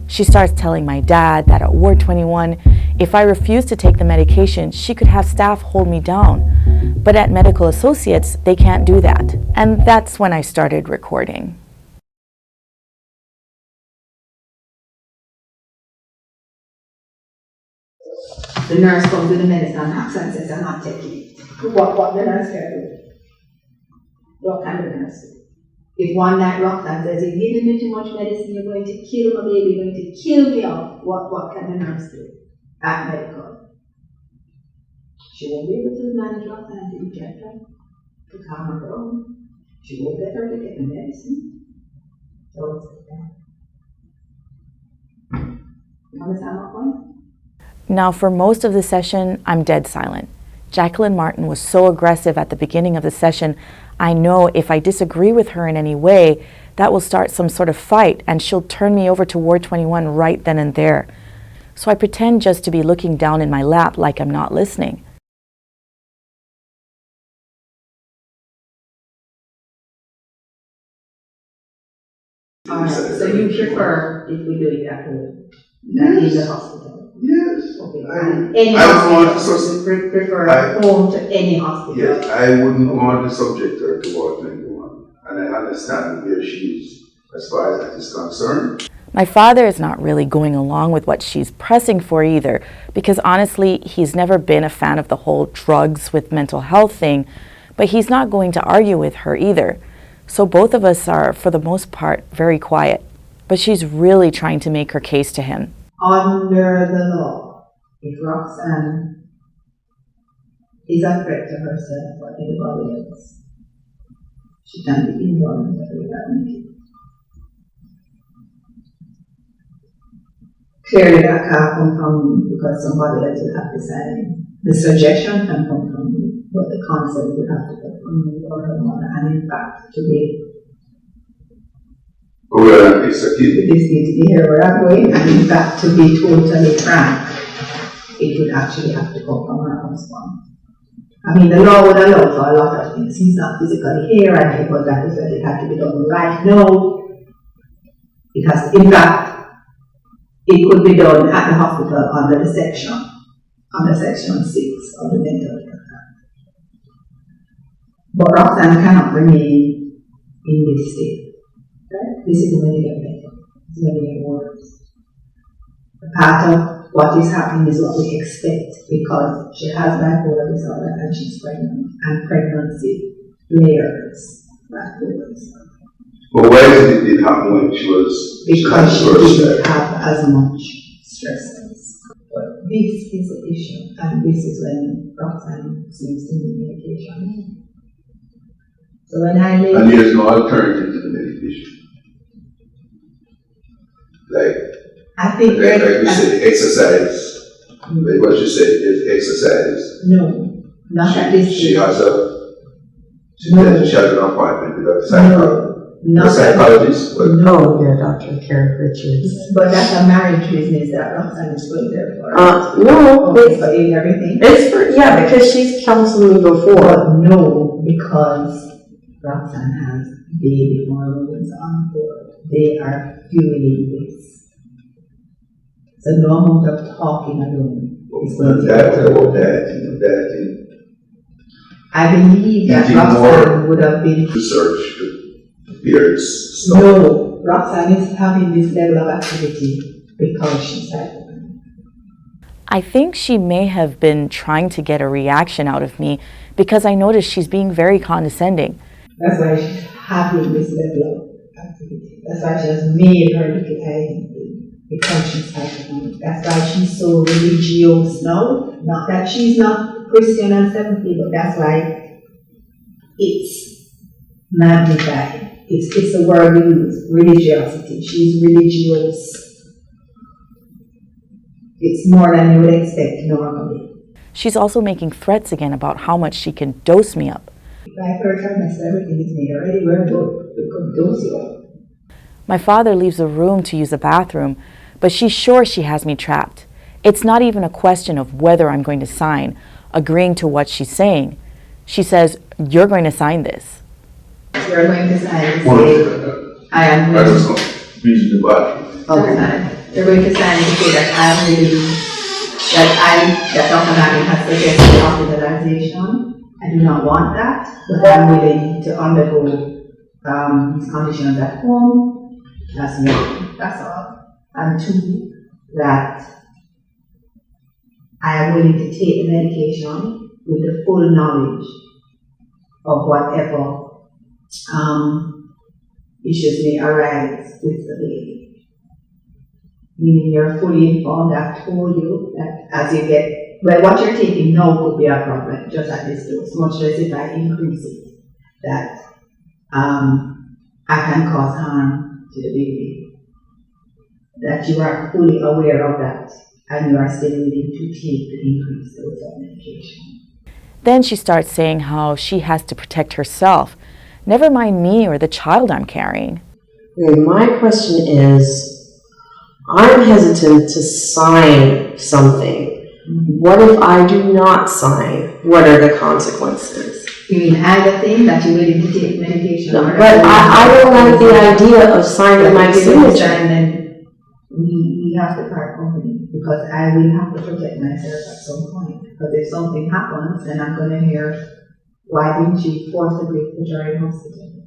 She starts telling my dad that at Ward 21, if I refuse to take the medication, she could have staff hold me down. But at Medical Associates, they can't do that. And that's when I started recording. The nurse comes with the medicine and asks and says, I'm not taking it. What the nurse can do? What can the nurse do? If one night Roxanne says, you're giving me too much medicine, you're going to kill my baby, you're going to kill me off, what can the nurse do at medical? She won't be able to manage Roxanne to eat right. to calm her down. She won't let her to get the medicine. So, you understand my point? Now, for most of the session, I'm dead silent. Jacqueline Martin was so aggressive at the beginning of the session, I know if I disagree with her in any way, that will start some sort of fight and she'll turn me over to Ward 21 right then and there. So I pretend just to be looking down in my lap like I'm not listening. So you prefer if we do it at home, not in the hospital? Yes. Okay. I hospital, prefer home to any hospital? Yes, I wouldn't want to subject her to Ward 21. And I understand where she is as far as that is concerned. My father is not really going along with what she's pressing for either, because honestly, he's never been a fan of the whole drugs with mental health thing, but he's not going to argue with her either. So both of us are, for the most part, very quiet. But she's really trying to make her case to him. Under the law, if Roxanne is a threat to herself or anybody else, she can be involved in that meeting. Clearly that can't come from me because somebody else will have to sign. The suggestion can come from me, but the concept will have to come from me or her mother. And in fact, today, this needs to be here that way. And in fact, to be totally frank, it would actually have to come from her husband. I mean, the law would allow for a lot of things. He's not physically here, and it was that it had to be done right. No, it has to, in fact, it could be done at the hospital under section 6 of the Mental Health Act. But Roxanne cannot remain in this state. Right? This is when you get better. It's when you get worse. Part of what is happening is what we expect because she has bipolar disorder and she's pregnant, and pregnancy layers bipolar disorder. But why did it happen when she was... Because she didn't have as much stress. But this is the issue, and this is when Roxanne seems to need medication. So when I lay... And there's no alternative to the medication. I think like you said, exercise. Like what you said is exercise. No, not at this She has an appointment with a psychologist. No, you're Dr. Karen Richards. But that's a marriage business that Roxanne is going there for. No, it's for everything. It's for, yeah, because she's counseling me before. But no, because Roxanne has baby hormones on board. They are fueling this. So no amount of talking alone is going to I believe that Roxanne would have been research appears. No, Roxanne is having this level of activity because she's psychopath. I think she may have been trying to get a reaction out of me because I noticed she's being very condescending. That's why she's having this level of activity. That's why she has made her little identity because she's psychopath. That's why she's so religious now. Not that she's not Christian and 70, but that's why it's magnified. It's the word we use, religiosity. She's religious. It's more than you would expect normally. She's also making threats again about how much she can dose me up. If I heard her mess, everything is made already, we're good. We could dose you up. My father leaves the room to use the bathroom, but she's sure she has me trapped. It's not even a question of whether I'm going to sign, agreeing to what she's saying. She says, "You're going to sign this." You're going to sign to say, I am going to the bathroom. Okay. You're going to sign to say that I am willing, that Dr. Nagin has suggested hospitalization. I do not want that, but I'm willing to undergo his conditions at home. That's one. That's all. And two, that I am willing to take the medication with the full knowledge of whatever issues may arise with the baby. Meaning you're fully informed. I've told you that as you get, well, what you're taking now could be a problem, just at this dose, much less if I increase it. that I can cause harm to the baby, that you are fully aware of that, and you are still willing to take the increased dose of medication. Then she starts saying how she has to protect herself, never mind me or the child I'm carrying. Okay, my question is, I'm hesitant to sign something. What if I do not sign? What are the consequences? You mean either thing, that you're willing to take medication? No, but I don't like the idea of signing my signature. And then we have to part company, because I will have to protect myself at some point. Because if something happens, then I'm going to hear, why didn't you forcibly put her in hospital?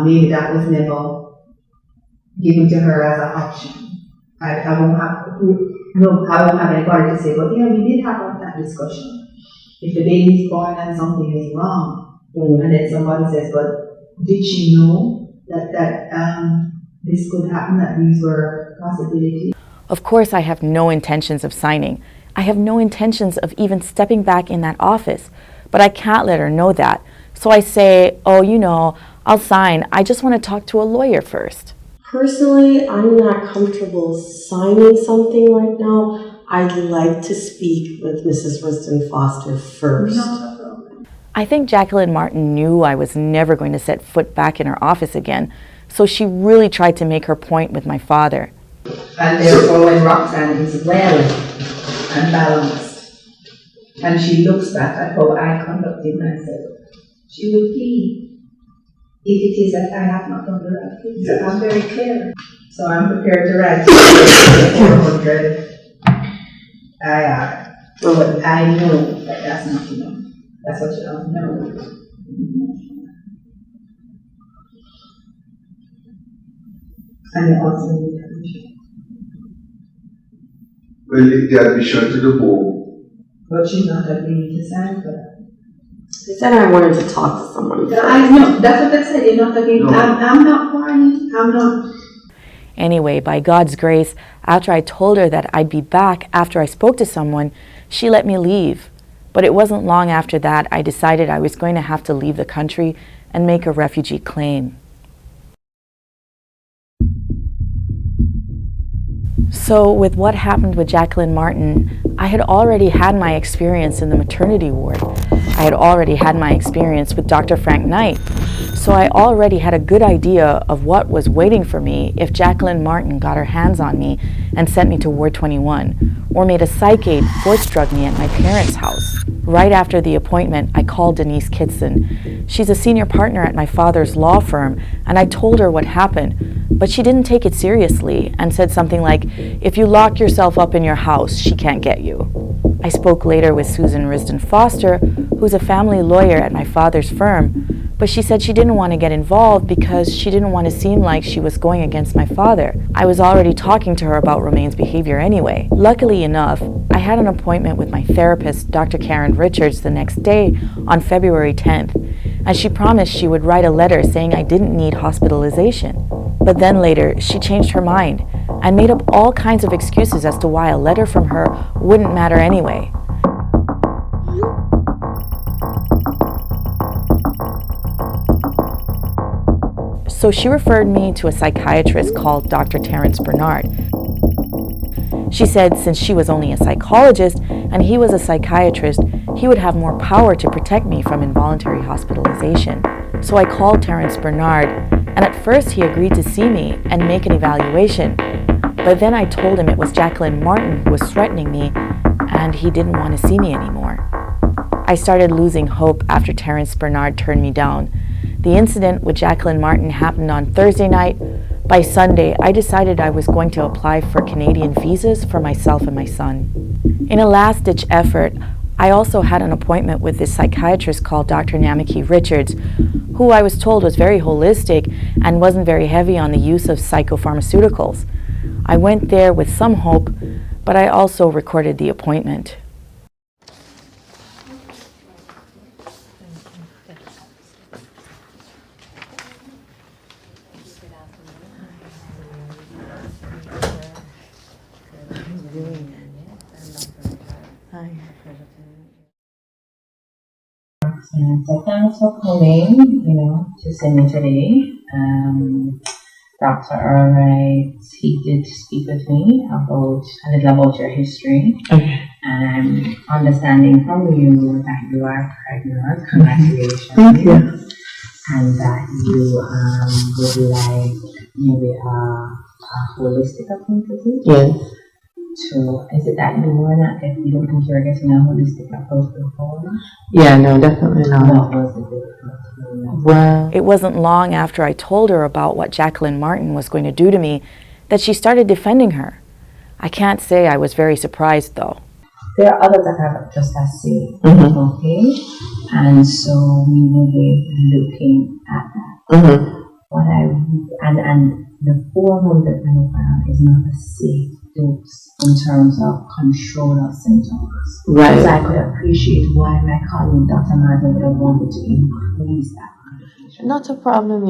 Maybe that was never given to her as an option. I won't have anybody to say, but yeah, we did have that discussion. If the baby's born and something is wrong, and then somebody says, but did she know that this could happen, that these were possibilities? Of course, I have no intentions of signing. I have no intentions of even stepping back in that office, but I can't let her know that. So I say, oh, you know, I'll sign. I just want to talk to a lawyer first. Personally, I'm not comfortable signing something right now. I'd like to speak with Mrs. Risden Foster first. I think Jacqueline Martin knew I was never going to set foot back in her office again, so she really tried to make her point with my father. And therefore, when Roxanne is well and balanced, and she looks back at how I conducted myself, she will plead. If it is that I have not done the right thing. So I'm very clear. So I'm prepared to write 400 IR. But I know that that's not enough. That's what you don't know. And you also need permission. Well, the admission to the home. But she's not agreeing to sign for that. They said I wanted to talk to someone. I know, that's what I said. You're not agreeing. No. I'm not worried. I'm not. Anyway, by God's grace, after I told her that I'd be back after I spoke to someone, she let me leave. But it wasn't long after that I decided I was going to have to leave the country and make a refugee claim. So with what happened with Jacqueline Martin, I had already had my experience in the maternity ward. I had already had my experience with Dr. Frank Knight. So I already had a good idea of what was waiting for me if Jacqueline Martin got her hands on me and sent me to Ward 21, or made a psych aide force drug me at my parents' house. Right after the appointment, I called Denise Kitson. She's a senior partner at my father's law firm, and I told her what happened, but she didn't take it seriously and said something like, if you lock yourself up in your house, she can't get you. I spoke later with Susan Risden Foster, who's a family lawyer at my father's firm, but she said she didn't want to get involved because she didn't want to seem like she was going against my father. I was already talking to her about Romaine's behavior anyway. Luckily enough, I had an appointment with my therapist, Dr. Karen Richards, the next day on February 10th, and she promised she would write a letter saying I didn't need hospitalization. But then later, she changed her mind and made up all kinds of excuses as to why a letter from her wouldn't matter anyway. So she referred me to a psychiatrist called Dr. Terence Bernard. She said since she was only a psychologist and he was a psychiatrist, he would have more power to protect me from involuntary hospitalization. So I called Terence Bernard, and at first he agreed to see me and make an evaluation. But then I told him it was Jacqueline Martin who was threatening me, and he didn't want to see me anymore. I started losing hope after Terence Bernard turned me down. The incident with Jacqueline Martin happened on Thursday night. By Sunday, I decided I was going to apply for Canadian visas for myself and my son. In a last-ditch effort, I also had an appointment with this psychiatrist called Dr. Namaki Richards, who I was told was very holistic and wasn't very heavy on the use of psychopharmaceuticals. I went there with some hope, but I also recorded the appointment. So thanks for coming, to see me today. Dr. Alright, he did speak with me about a little about your history. Okay. And understanding from you that you are pregnant, congratulations. Thank you. And that you would like maybe a holistic approach. Yes. So is it that you don't think you're getting a holistic approach before? Yeah, no, definitely not. What was the difference? Well, it wasn't long after I told her about what Jacqueline Martin was going to do to me that she started defending her. I can't say I was very surprised though. There are others that are just as safe, okay? And so we will be looking at that. And the 400 milligram is not a safe dose in terms of control of symptoms. Right. So I could appreciate why my colleague Dr. Martin would have wanted to increase that. not a problem,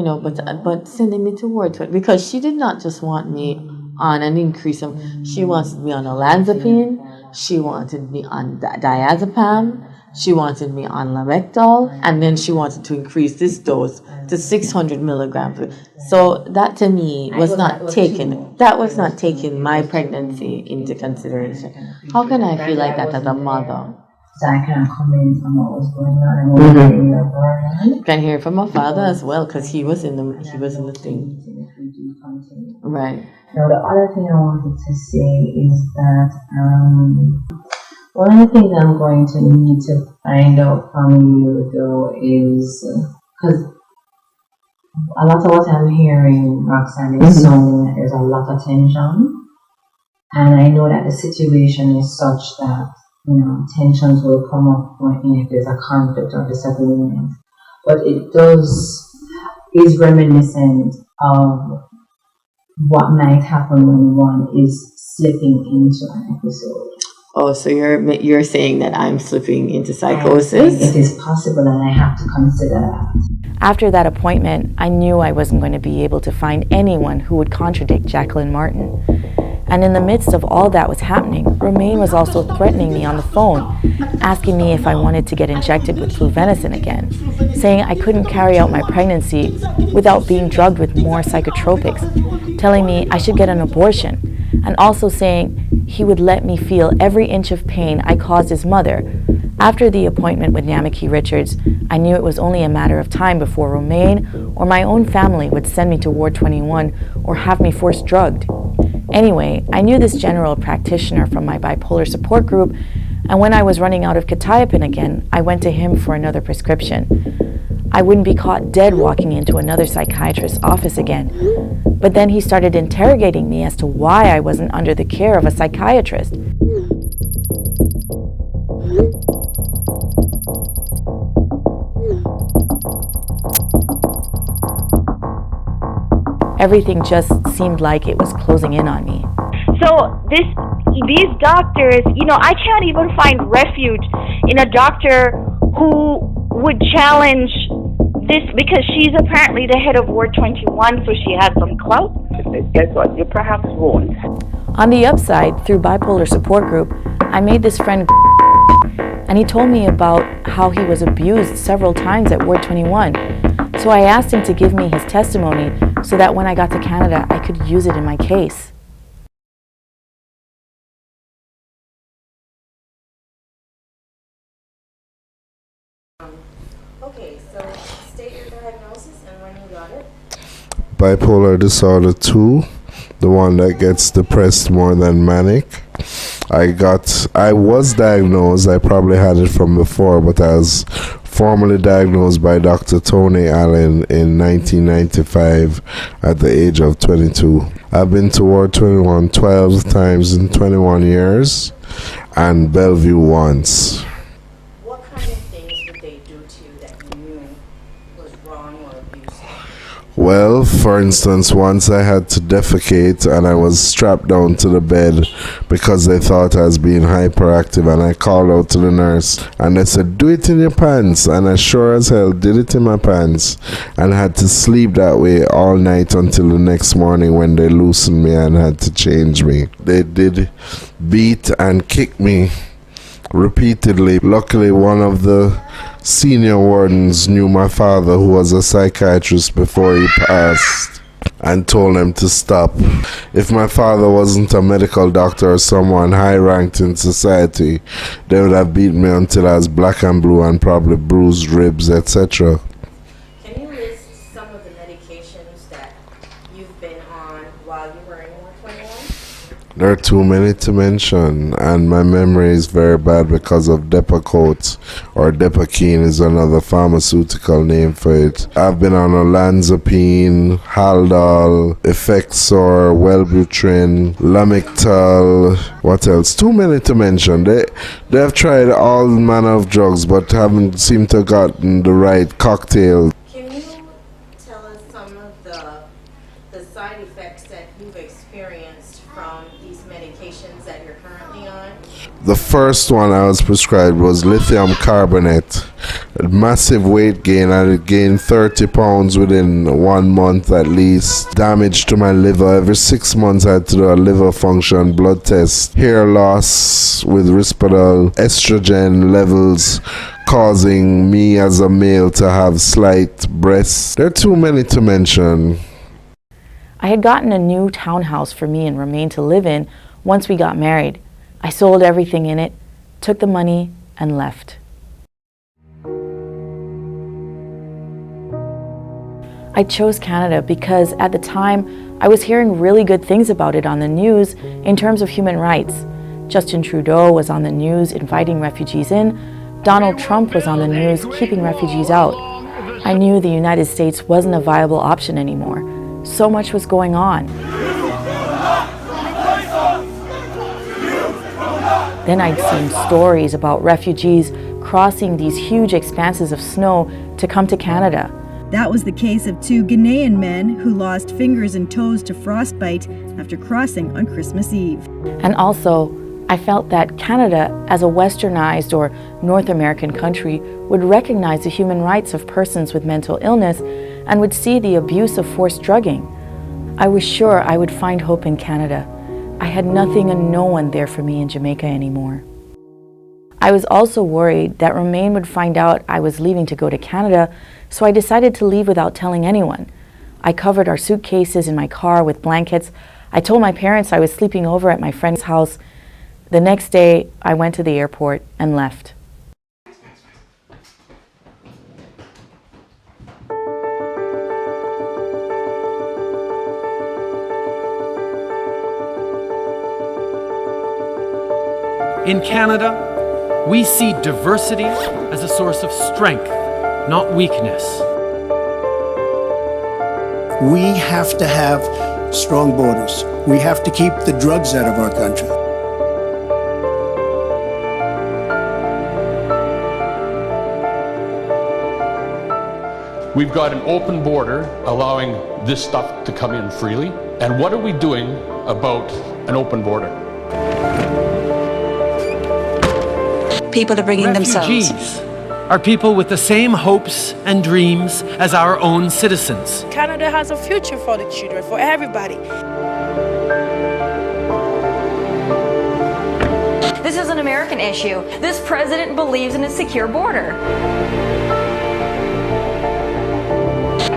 but sending me towards it, because she did not just want me on an increase of, she wanted me on olanzapine, she wanted me on diazepam, she wanted me on Lamictal, and then she wanted to increase this dose to 600 milligrams. So that to me was not taking my pregnancy into consideration. How can I feel like that as a mother? So I can comment on what was going on. Can hear from my father as well, because he was in the thing. Right. Now the other thing I wanted to say is that one of the things I'm going to need to find out from you though is, because a lot of what I'm hearing, Roxanne, is sounding that there's a lot of tension, and I know that the situation is such that tensions will come up if there's a conflict or disagreement, but it is reminiscent of what might happen when one is slipping into an episode. Oh, so you're saying that I'm slipping into psychosis? It is possible, and I have to consider that. After that appointment, I knew I wasn't going to be able to find anyone who would contradict Jacqueline Martin. And in the midst of all that was happening, Romaine was also threatening me on the phone, asking me if I wanted to get injected with fluvenacin again, saying I couldn't carry out my pregnancy without being drugged with more psychotropics, telling me I should get an abortion, and also saying he would let me feel every inch of pain I caused his mother. After the appointment with Namaki Richards, I knew it was only a matter of time before Romaine or my own family would send me to Ward 21 or have me force drugged. Anyway, I knew this general practitioner from my bipolar support group, and when I was running out of quetiapine again, I went to him for another prescription. I wouldn't be caught dead walking into another psychiatrist's office again. But then he started interrogating me as to why I wasn't under the care of a psychiatrist. Everything just seemed like it was closing in on me. So these doctors, I can't even find refuge in a doctor who would challenge this, because she's apparently the head of Ward 21, so she has some clout. Guess what? You perhaps won't. On the upside, through bipolar support group, I made this friend, and he told me about how he was abused several times at Ward 21. So I asked him to give me his testimony so that when I got to Canada, I could use it in my case. Okay, so state your diagnosis and when you got it. Bipolar disorder 2, the one that gets depressed more than manic. I was diagnosed, I probably had it from before, but I was formally diagnosed by Dr. Tony Allen in 1995 at the age of 22. I've been to Ward 21 12 times in 21 years and Bellevue once. What kind of things would they do to you that you knew was wrong or abusive? Well, for instance, once I had to defecate and I was strapped down to the bed because they thought I was being hyperactive, and I called out to the nurse and they said, "Do it in your pants," and I sure as hell did it in my pants and had to sleep that way all night until the next morning when they loosened me and had to change me. They did beat and kick me repeatedly. Luckily, one of the senior wardens knew my father, who was a psychiatrist before he passed, and told him to stop. If my father wasn't a medical doctor or someone high ranked in society, they would have beaten me until I was black and blue and probably bruised ribs, etc. Can you list some of the medications that you've been on while you were in Ward 21? There are too many to mention, and my memory is very bad because of Depakote, or Depakine is another pharmaceutical name for it. I've been on olanzapine, Haldol, Effexor, Wellbutrin, Lamictal, what else? Too many to mention. They have tried all manner of drugs but haven't seemed to have gotten the right cocktail. Can you tell us some of the side effects that you've experienced from these medications that you're currently on? The first one I was prescribed was lithium carbonate. A massive weight gain. I gained 30 pounds within 1 month at least. Damage to my liver. Every 6 months I had to do a liver function blood test. Hair loss with Risperdal. Estrogen levels causing me as a male to have slight breasts. There are too many to mention. I had gotten a new townhouse for me and Romain to live in once we got married. I sold everything in it, took the money, and left. I chose Canada because at the time I was hearing really good things about it on the news in terms of human rights. Justin Trudeau was on the news inviting refugees in. Donald Trump was on the news keeping refugees out. I knew the United States wasn't a viable option anymore. So much was going on. Then I'd seen stories about refugees crossing these huge expanses of snow to come to Canada. That was the case of 2 Ghanaian men who lost fingers and toes to frostbite after crossing on Christmas Eve. And also, I felt that Canada, as a westernized or North American country, would recognize the human rights of persons with mental illness and would see the abuse of forced drugging. I was sure I would find hope in Canada. I had nothing and no one there for me in Jamaica anymore. I was also worried that Romain would find out I was leaving to go to Canada, so I decided to leave without telling anyone. I covered our suitcases in my car with blankets. I told my parents I was sleeping over at my friend's house. The next day, I went to the airport and left. In Canada, we see diversity as a source of strength, not weakness. We have to have strong borders. We have to keep the drugs out of our country. We've got an open border allowing this stuff to come in freely. And what are we doing about an open border? People are bringing Refugees themselves. are people with the same hopes and dreams as our own citizens. Canada has a future for the children, for everybody. This is an American issue. This president believes in a secure border.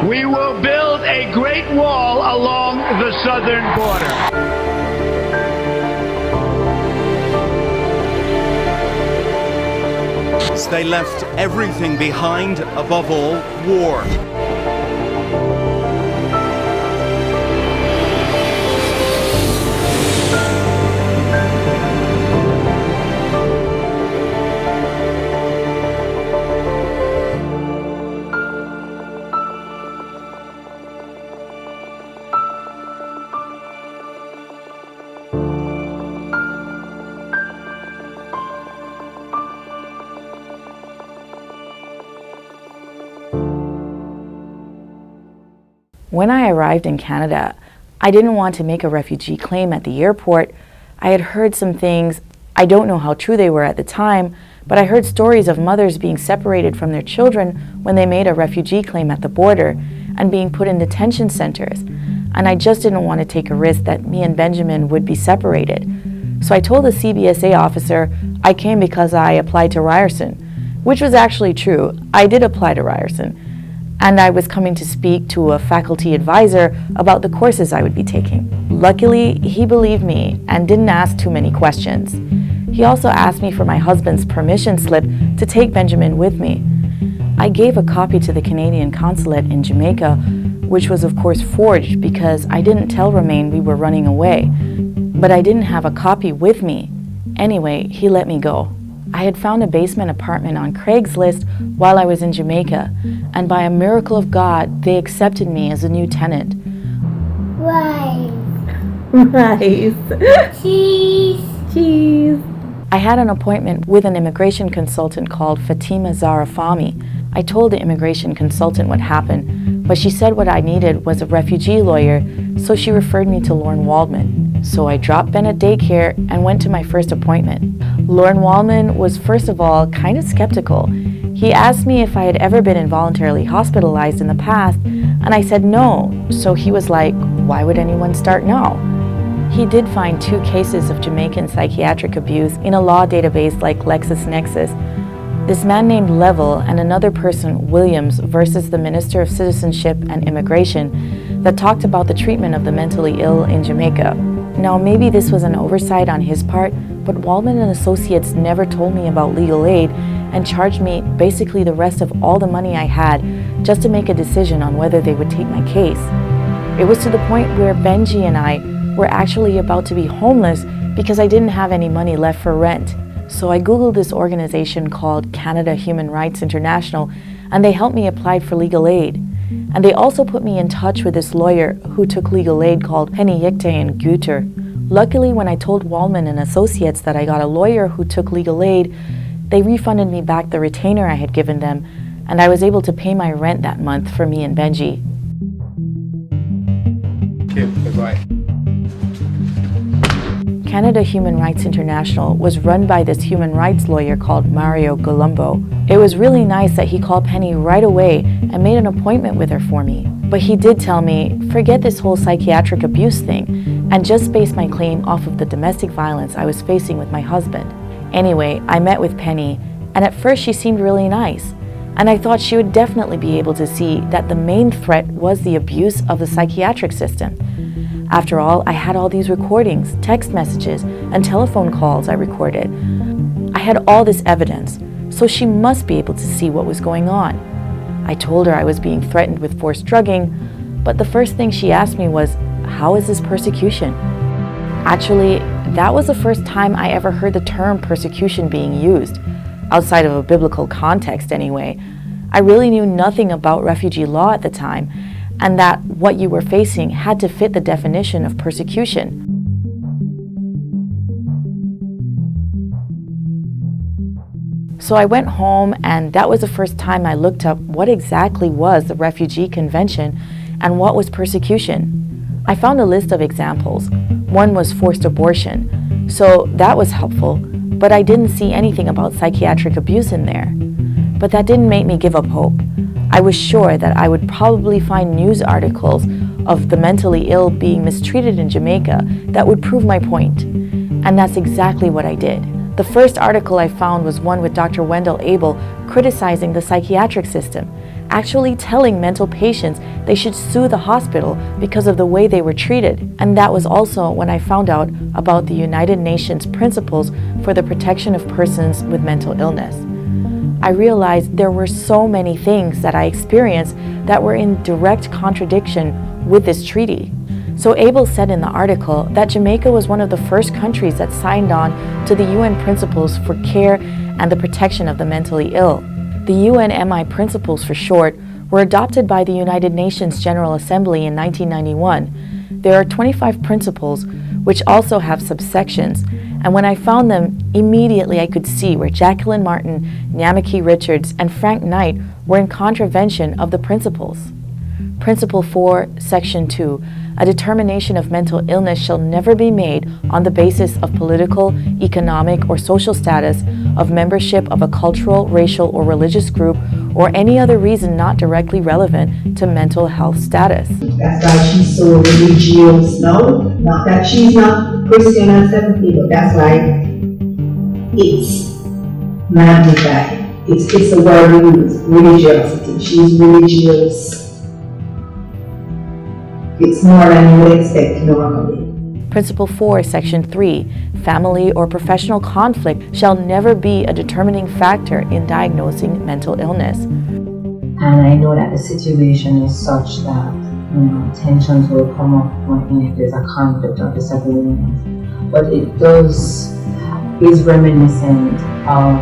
We will build a great wall along the southern border. They left everything behind, above all, war. When I arrived in Canada, I didn't want to make a refugee claim at the airport. I had heard some things. I don't know how true they were at the time, but I heard stories of mothers being separated from their children when they made a refugee claim at the border and being put in detention centers. And I just didn't want to take a risk that me and Benjamin would be separated. So I told the CBSA officer I came because I applied to Ryerson, which was actually true. I did apply to Ryerson, and I was coming to speak to a faculty advisor about the courses I would be taking. Luckily, he believed me and didn't ask too many questions. He also asked me for my husband's permission slip to take Benjamin with me. I gave a copy to the Canadian consulate in Jamaica, which was of course forged because I didn't tell Romain we were running away, but I didn't have a copy with me. Anyway, he let me go. I had found a basement apartment on Craigslist while I was in Jamaica, and by a miracle of God, they accepted me as a new tenant. Rice. Rice. Cheese. Cheese. I had an appointment with an immigration consultant called Fatima Zarafami. I told the immigration consultant what happened, but she said what I needed was a refugee lawyer, so she referred me to Lorne Waldman. So I dropped Ben at daycare and went to my first appointment. Lorne Waldman was first of all kind of skeptical. He asked me if I had ever been involuntarily hospitalized in the past, and I said no, so he was like, why would anyone start now? He did find 2 cases of Jamaican psychiatric abuse in a law database like LexisNexis. This man named Level and another person, Williams, versus the Minister of Citizenship and Immigration, that talked about the treatment of the mentally ill in Jamaica. Now, maybe this was an oversight on his part, but Waldman and Associates never told me about legal aid and charged me basically the rest of all the money I had just to make a decision on whether they would take my case. It was to the point where Benji and I were actually about to be homeless because I didn't have any money left for rent. So I Googled this organization called Canada Human Rights International, and they helped me apply for legal aid. And they also put me in touch with this lawyer who took legal aid called Penny Yichte and Guter. Luckily, when I told Waldman and Associates that I got a lawyer who took legal aid, they refunded me back the retainer I had given them, and I was able to pay my rent that month for me and Benji. Okay, goodbye. Canada Human Rights International was run by this human rights lawyer called Mario Colombo. It was really nice that he called Penny right away and made an appointment with her for me. But he did tell me, forget this whole psychiatric abuse thing, and just base my claim off of the domestic violence I was facing with my husband. Anyway, I met with Penny, and at first she seemed really nice, and I thought she would definitely be able to see that the main threat was the abuse of the psychiatric system. After all, I had all these recordings, text messages, and telephone calls I recorded. I had all this evidence, so she must be able to see what was going on. I told her I was being threatened with forced drugging, but the first thing she asked me was, how is this persecution? Actually, that was the first time I ever heard the term persecution being used, outside of a biblical context anyway. I really knew nothing about refugee law at the time, and that what you were facing had to fit the definition of persecution. So I went home, and that was the first time I looked up what exactly was the Refugee Convention and what was persecution. I found a list of examples. One was forced abortion, so that was helpful, but I didn't see anything about psychiatric abuse in there. But that didn't make me give up hope. I was sure that I would probably find news articles of the mentally ill being mistreated in Jamaica that would prove my point. And that's exactly what I did. The first article I found was one with Dr. Wendell Abel criticizing the psychiatric system, actually telling mental patients they should sue the hospital because of the way they were treated. And that was also when I found out about the United Nations Principles for the Protection of Persons with Mental Illness. I realized there were so many things that I experienced that were in direct contradiction with this treaty. So Abel said in the article that Jamaica was one of the first countries that signed on to the UN Principles for Care and the Protection of the Mentally Ill. The UNMI Principles, for short, were adopted by the United Nations General Assembly in 1991. There are 25 principles, which also have subsections, and when I found them, immediately I could see where Jacqueline Martin, Nyamaki Richards, and Frank Knight were in contravention of the principles. Principle 4, Section 2, a determination of mental illness shall never be made on the basis of political, economic, or social status, of membership of a cultural, racial, or religious group, or any other reason not directly relevant to mental health status. That's why she's so religious now. Not that she's not Christian and Seventh-day, but that's like it's magnified. It's the word we use, religiosity. She's religious. It's more than you would expect normally. Principle 4, Section 3, family or professional conflict shall never be a determining factor in diagnosing mental illness. And I know that the situation is such that, tensions will come up if there's a conflict or disagreement. But it is reminiscent of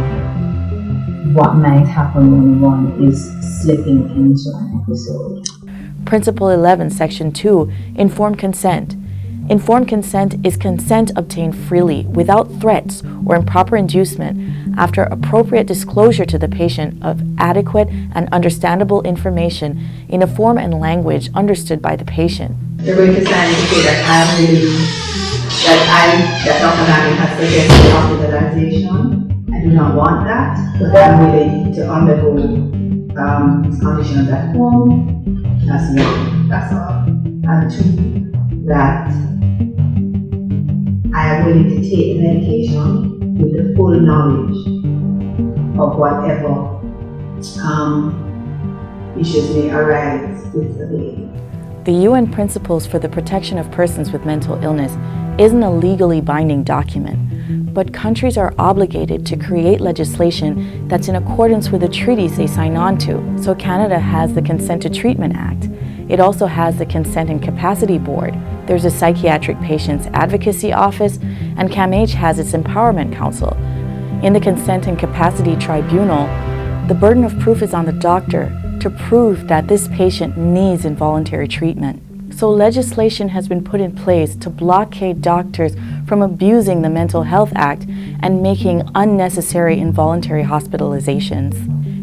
what might happen when one is slipping into an episode. Principle 11, Section 2, informed consent. Informed consent is consent obtained freely, without threats or improper inducement, after appropriate disclosure to the patient of adequate and understandable information in a form and language understood by the patient. They're going to sign to say that that Dr. Nami has suggested hospitalization. I do not want that, but I'm willing to undergo his conditions at home. That's one. That's all. And two, that I am willing to take the medication with the full knowledge of whatever issues may arise with the baby. The UN Principles for the Protection of Persons with Mental Illness isn't a legally binding document, but countries are obligated to create legislation that's in accordance with the treaties they sign on to. So Canada has the Consent to Treatment Act. It also has the Consent and Capacity Board. There's a Psychiatric Patients Advocacy Office, and CAMH has its Empowerment Council. In the Consent and Capacity Tribunal, the burden of proof is on the doctor to prove that this patient needs involuntary treatment. So legislation has been put in place to blockade doctors from abusing the Mental Health Act and making unnecessary involuntary hospitalizations.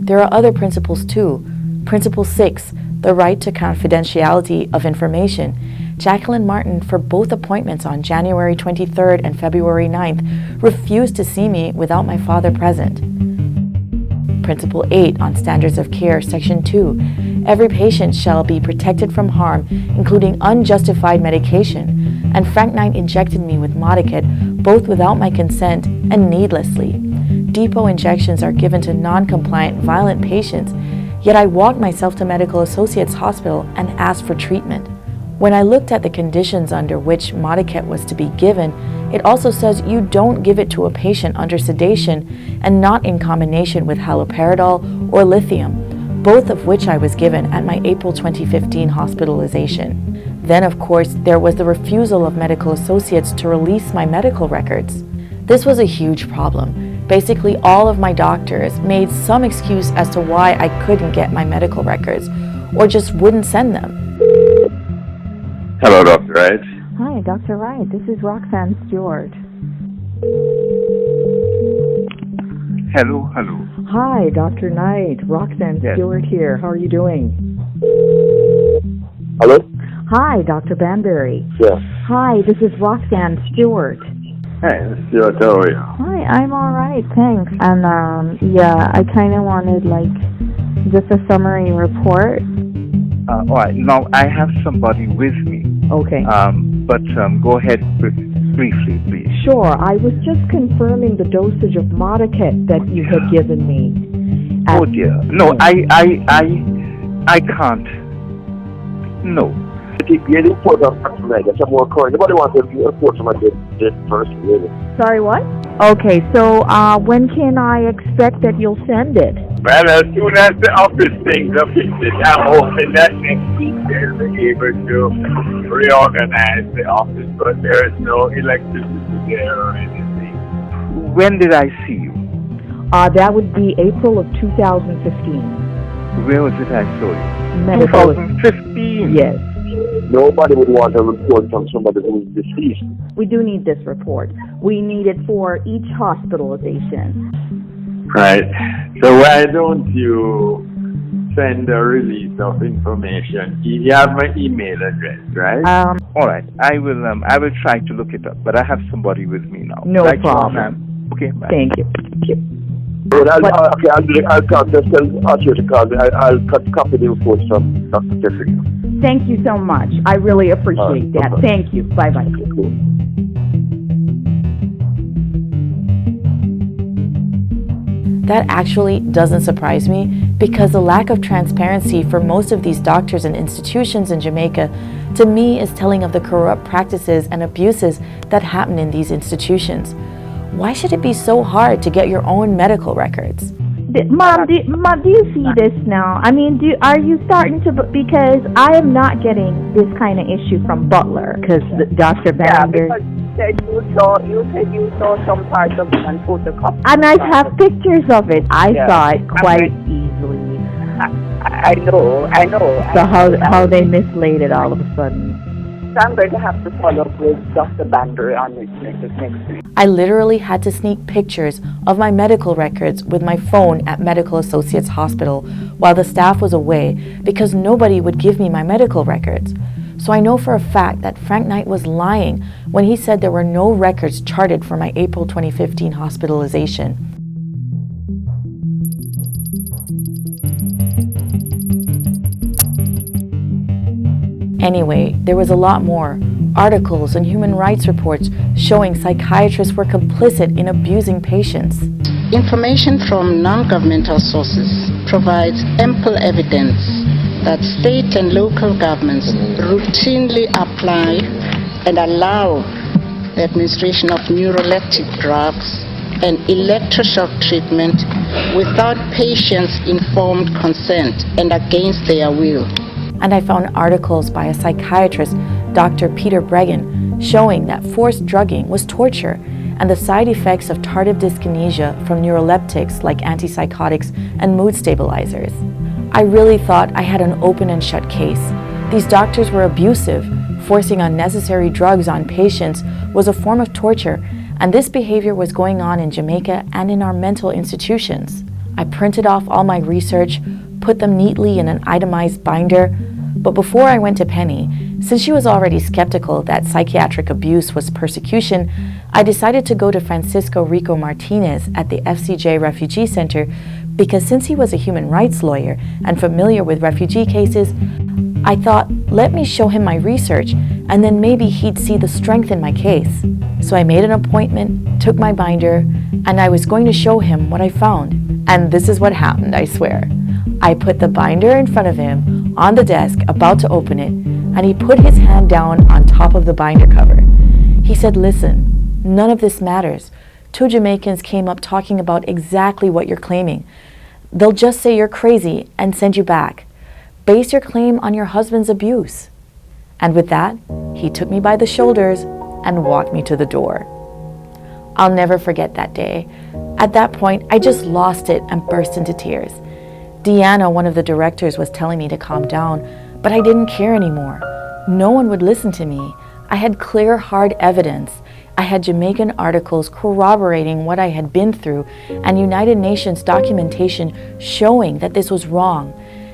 There are other principles too. Principle 6, the right to confidentiality of information. Jacqueline Martin, for both appointments on January 23rd and February 9th, refused to see me without my father present. Principle 8 on standards of care, Section 2. Every patient shall be protected from harm, including unjustified medication, and Frank Knight injected me with Modicate, both without my consent and needlessly. Depot injections are given to non-compliant, violent patients, yet I walked myself to Medical Associates Hospital and asked for treatment. When I looked at the conditions under which Modicate was to be given, it also says you don't give it to a patient under sedation and not in combination with haloperidol or lithium, both of which I was given at my April 2015 hospitalization. Then, of course, there was the refusal of Medical Associates to release my medical records. This was a huge problem. Basically, all of my doctors made some excuse as to why I couldn't get my medical records, or just wouldn't send them. Hello, Dr. Wright. Hi, Dr. Wright. This is Roxanne Stewart. Hello. Hi, Dr. Knight. Roxanne Stewart here. How are you doing? Hello? Hi, Dr. Banbury. Yes. Hi, this is Roxanne Stewart. Hey, Stuart, how are you? Hi, I'm all right, thanks. And I kind of wanted just a summary report. All right. Now I have somebody with me. Okay. But go ahead briefly, please. Sure. I was just confirming the dosage of Modicate that you had given me. Oh dear. No, I can't. No. Nobody wants to report from my dead person, really. Sorry, what? Okay, so when can I expect that you'll send it? Well, as soon as the office things are fixed, I'm hoping that next week they'll be able to reorganize the office, but there is no electricity there or anything. When did I see you? That would be April of 2015. Where was it I saw you? Medical. 2015? Yes. Nobody would want a report from somebody who's deceased. We do need this report. We need it for each hospitalization. Right. So why don't you send a release of information? You have my email address, right? All right. I will try to look it up, but I have somebody with me now. No problem. Okay, bye. Thank you. I'll call, just ask you to call me. I'll copy the report from Dr. Jeffrey. Thank you so much. I really appreciate that. No problem. Thank you. Bye-bye. Cool. That actually doesn't surprise me because the lack of transparency for most of these doctors and institutions in Jamaica, to me, is telling of the corrupt practices and abuses that happen in these institutions. Why should it be so hard to get your own medical records? Mom, do you see this now? I mean, are you starting to, because I am not getting this kind of issue from Butler, because Dr. Bander. Yeah, because you said you saw some parts of it and photocopy. And I have pictures of it. I saw it quite easily. I know. So how they mislaid it all of a sudden. So I'm going to have to follow up with Dr. Bander on this next week. I literally had to sneak pictures of my medical records with my phone at Medical Associates Hospital while the staff was away because nobody would give me my medical records. So I know for a fact that Frank Knight was lying when he said there were no records charted for my April 2015 hospitalization. Anyway, there was a lot more. Articles and human rights reports showing psychiatrists were complicit in abusing patients. Information from non-governmental sources provides ample evidence that state and local governments routinely apply and allow the administration of neuroleptic drugs and electroshock treatment without patients' informed consent and against their will. And I found articles by a psychiatrist, Dr. Peter Bregan, showing that forced drugging was torture and the side effects of tardive dyskinesia from neuroleptics like antipsychotics and mood stabilizers. I really thought I had an open and shut case. These doctors were abusive. Forcing unnecessary drugs on patients was a form of torture, and this behavior was going on in Jamaica and in our mental institutions. I printed off all my research, put them neatly in an itemized binder, but before I went to Penny, since she was already skeptical that psychiatric abuse was persecution, I decided to go to Francisco Rico Martinez at the FCJ Refugee Center because since he was a human rights lawyer and familiar with refugee cases, I thought, let me show him my research and then maybe he'd see the strength in my case. So I made an appointment, took my binder, and I was going to show him what I found. And this is what happened, I swear. I put the binder in front of him on the desk, about to open it, and he put his hand down on top of the binder cover. He said, listen, none of this matters. 2 Jamaicans came up talking about exactly what you're claiming. They'll just say you're crazy and send you back. Base your claim on your husband's abuse. And with that, he took me by the shoulders and walked me to the door. I'll never forget that day. At that point, I just lost it and burst into tears. Deanna, one of the directors, was telling me to calm down, but I didn't care anymore. No one would listen to me. I had clear, hard evidence. I had Jamaican articles corroborating what I had been through and United Nations documentation showing that this was wrong.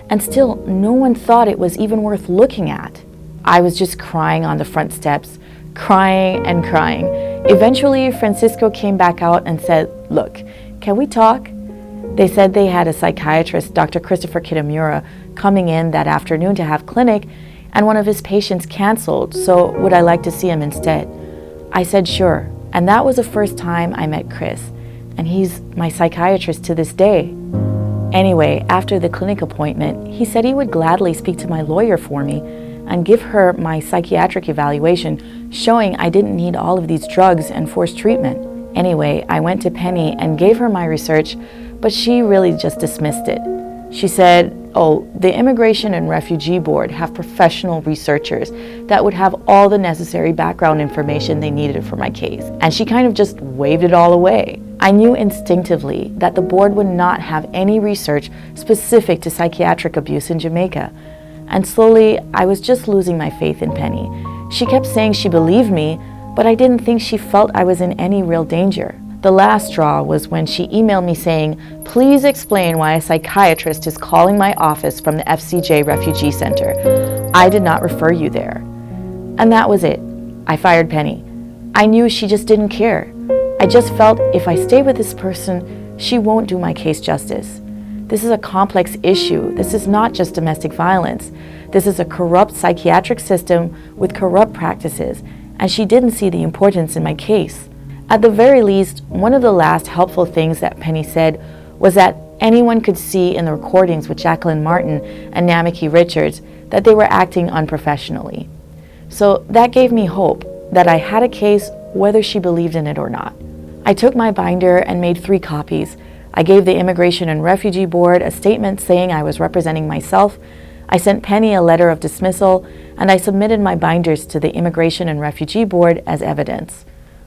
And still, no one thought it was even worth looking at. I was just crying on the front steps, crying and crying. Eventually, Francisco came back out and said, look, can we talk? They said they had a psychiatrist, Dr. Christopher Kitamura, coming in that afternoon to have clinic, and one of his patients canceled, so would I like to see him instead? I said sure, and that was the first time I met Chris, and he's my psychiatrist to this day. Anyway, after the clinic appointment, he said he would gladly speak to my lawyer for me and give her my psychiatric evaluation showing I didn't need all of these drugs and forced treatment. Anyway, I went to Penny and gave her my research, but she really just dismissed it. She said, oh, the Immigration and Refugee Board have professional researchers that would have all the necessary background information they needed for my case. And she kind of just waved it all away. I knew instinctively that the board would not have any research specific to psychiatric abuse in Jamaica. And slowly, I was just losing my faith in Penny. She kept saying she believed me, but I didn't think she felt I was in any real danger. The last straw was when she emailed me saying, please explain why a psychiatrist is calling my office from the FCJ Refugee Center. I did not refer you there. And that was it. I fired Penny. I knew she just didn't care. I just felt if I stay with this person, she won't do my case justice. This is a complex issue. This is not just domestic violence. This is a corrupt psychiatric system with corrupt practices, and she didn't see the importance in my case. At the very least, one of the last helpful things that Penny said was that anyone could see in the recordings with Jacqueline Martin and Namiki Richards that they were acting unprofessionally. So that gave me hope that I had a case whether she believed in it or not. I took my binder and made 3 copies. I gave the Immigration and Refugee Board a statement saying I was representing myself. I sent Penny a letter of dismissal, and I submitted my binders to the Immigration and Refugee Board as evidence.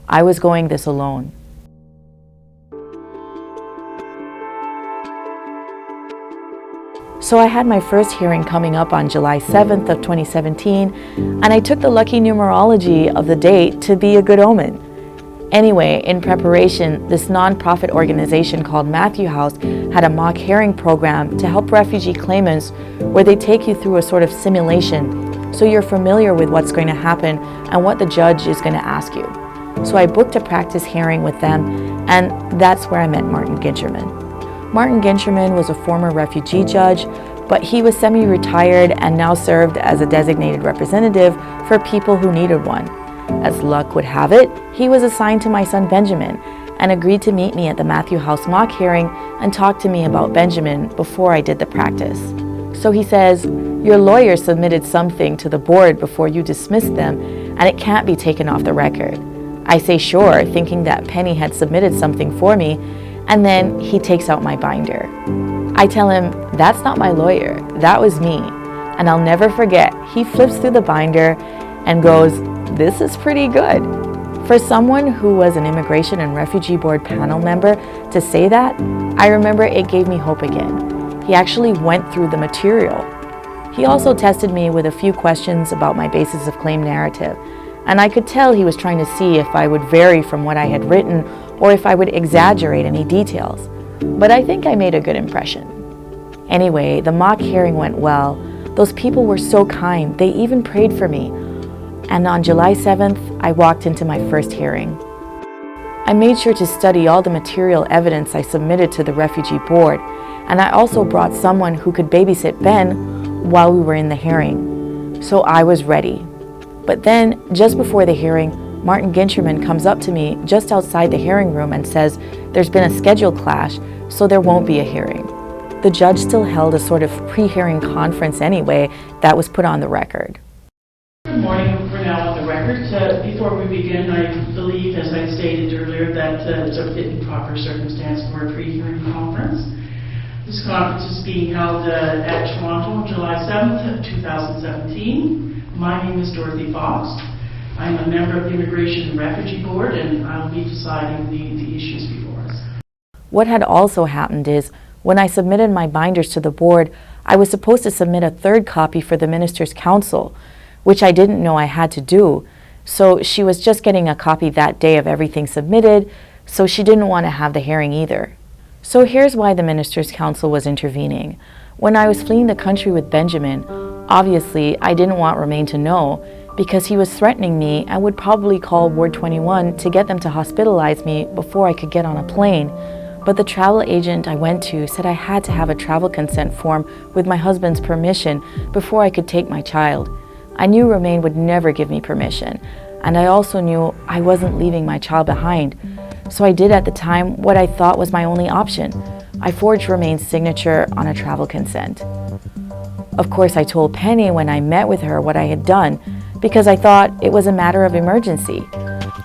I was going this alone. So I had my first hearing coming up on July 7th of 2017, and I took the lucky numerology of the date to be a good omen. Anyway, in preparation, this non-profit organization called Matthew House had a mock hearing program to help refugee claimants where they take you through a sort of simulation so you're familiar with what's going to happen and what the judge is going to ask you. So I booked a practice hearing with them, and that's where I met Martin Gincherman. Martin Gincherman was a former refugee judge, but he was semi-retired and now served as a designated representative for people who needed one. As luck would have it, he was assigned to my son Benjamin and agreed to meet me at the Matthew House mock hearing and talk to me about Benjamin before I did the practice. So he says, "Your lawyer submitted something to the board before you dismissed them, and it can't be taken off the record." I say sure, thinking that Penny had submitted something for me, and then he takes out my binder. I tell him, "That's not my lawyer, that was me." And I'll never forget, he flips through the binder and goes, "This is pretty good." For someone who was an Immigration and Refugee Board panel member to say that, I remember it gave me hope again. He actually went through the material. He also tested me with a few questions about my basis of claim narrative, and I could tell he was trying to see if I would vary from what I had written or if I would exaggerate any details. But I think I made a good impression. Anyway, the mock hearing went well. Those people were so kind, they even prayed for me. And on July 7th, I walked into my first hearing. I made sure to study all the material evidence I submitted to the Refugee Board, and I also brought someone who could babysit Ben while we were in the hearing. So I was ready. But then, just before the hearing, Martin Gincherman comes up to me just outside the hearing room and says there's been a schedule clash, so there won't be a hearing. The judge still held a sort of pre-hearing conference anyway that was put on the record. Good morning. We're now on the record. Before we begin, I believe, as I stated earlier, that it's a fit and proper circumstance for a pre-hearing conference. This conference is being held at Toronto on July 7th of 2017. My name is Dorothy Fox. I'm a member of the Immigration and Refugee Board, and I'll be deciding the issues before us. What had also happened is, when I submitted my binders to the board, I was supposed to submit a 3rd copy for the Minister's Council, which I didn't know I had to do. So she was just getting a copy that day of everything submitted, so she didn't want to have the hearing either. So here's why the Minister's Council was intervening. When I was fleeing the country with Benjamin, obviously I didn't want Romain to know, because he was threatening me and would probably call Ward 21 to get them to hospitalize me before I could get on a plane. But the travel agent I went to said I had to have a travel consent form with my husband's permission before I could take my child. I knew Romain would never give me permission, and I also knew I wasn't leaving my child behind. So I did at the time what I thought was my only option. I forged Romain's signature on a travel consent. Of course, I told Penny when I met with her what I had done, because I thought it was a matter of emergency.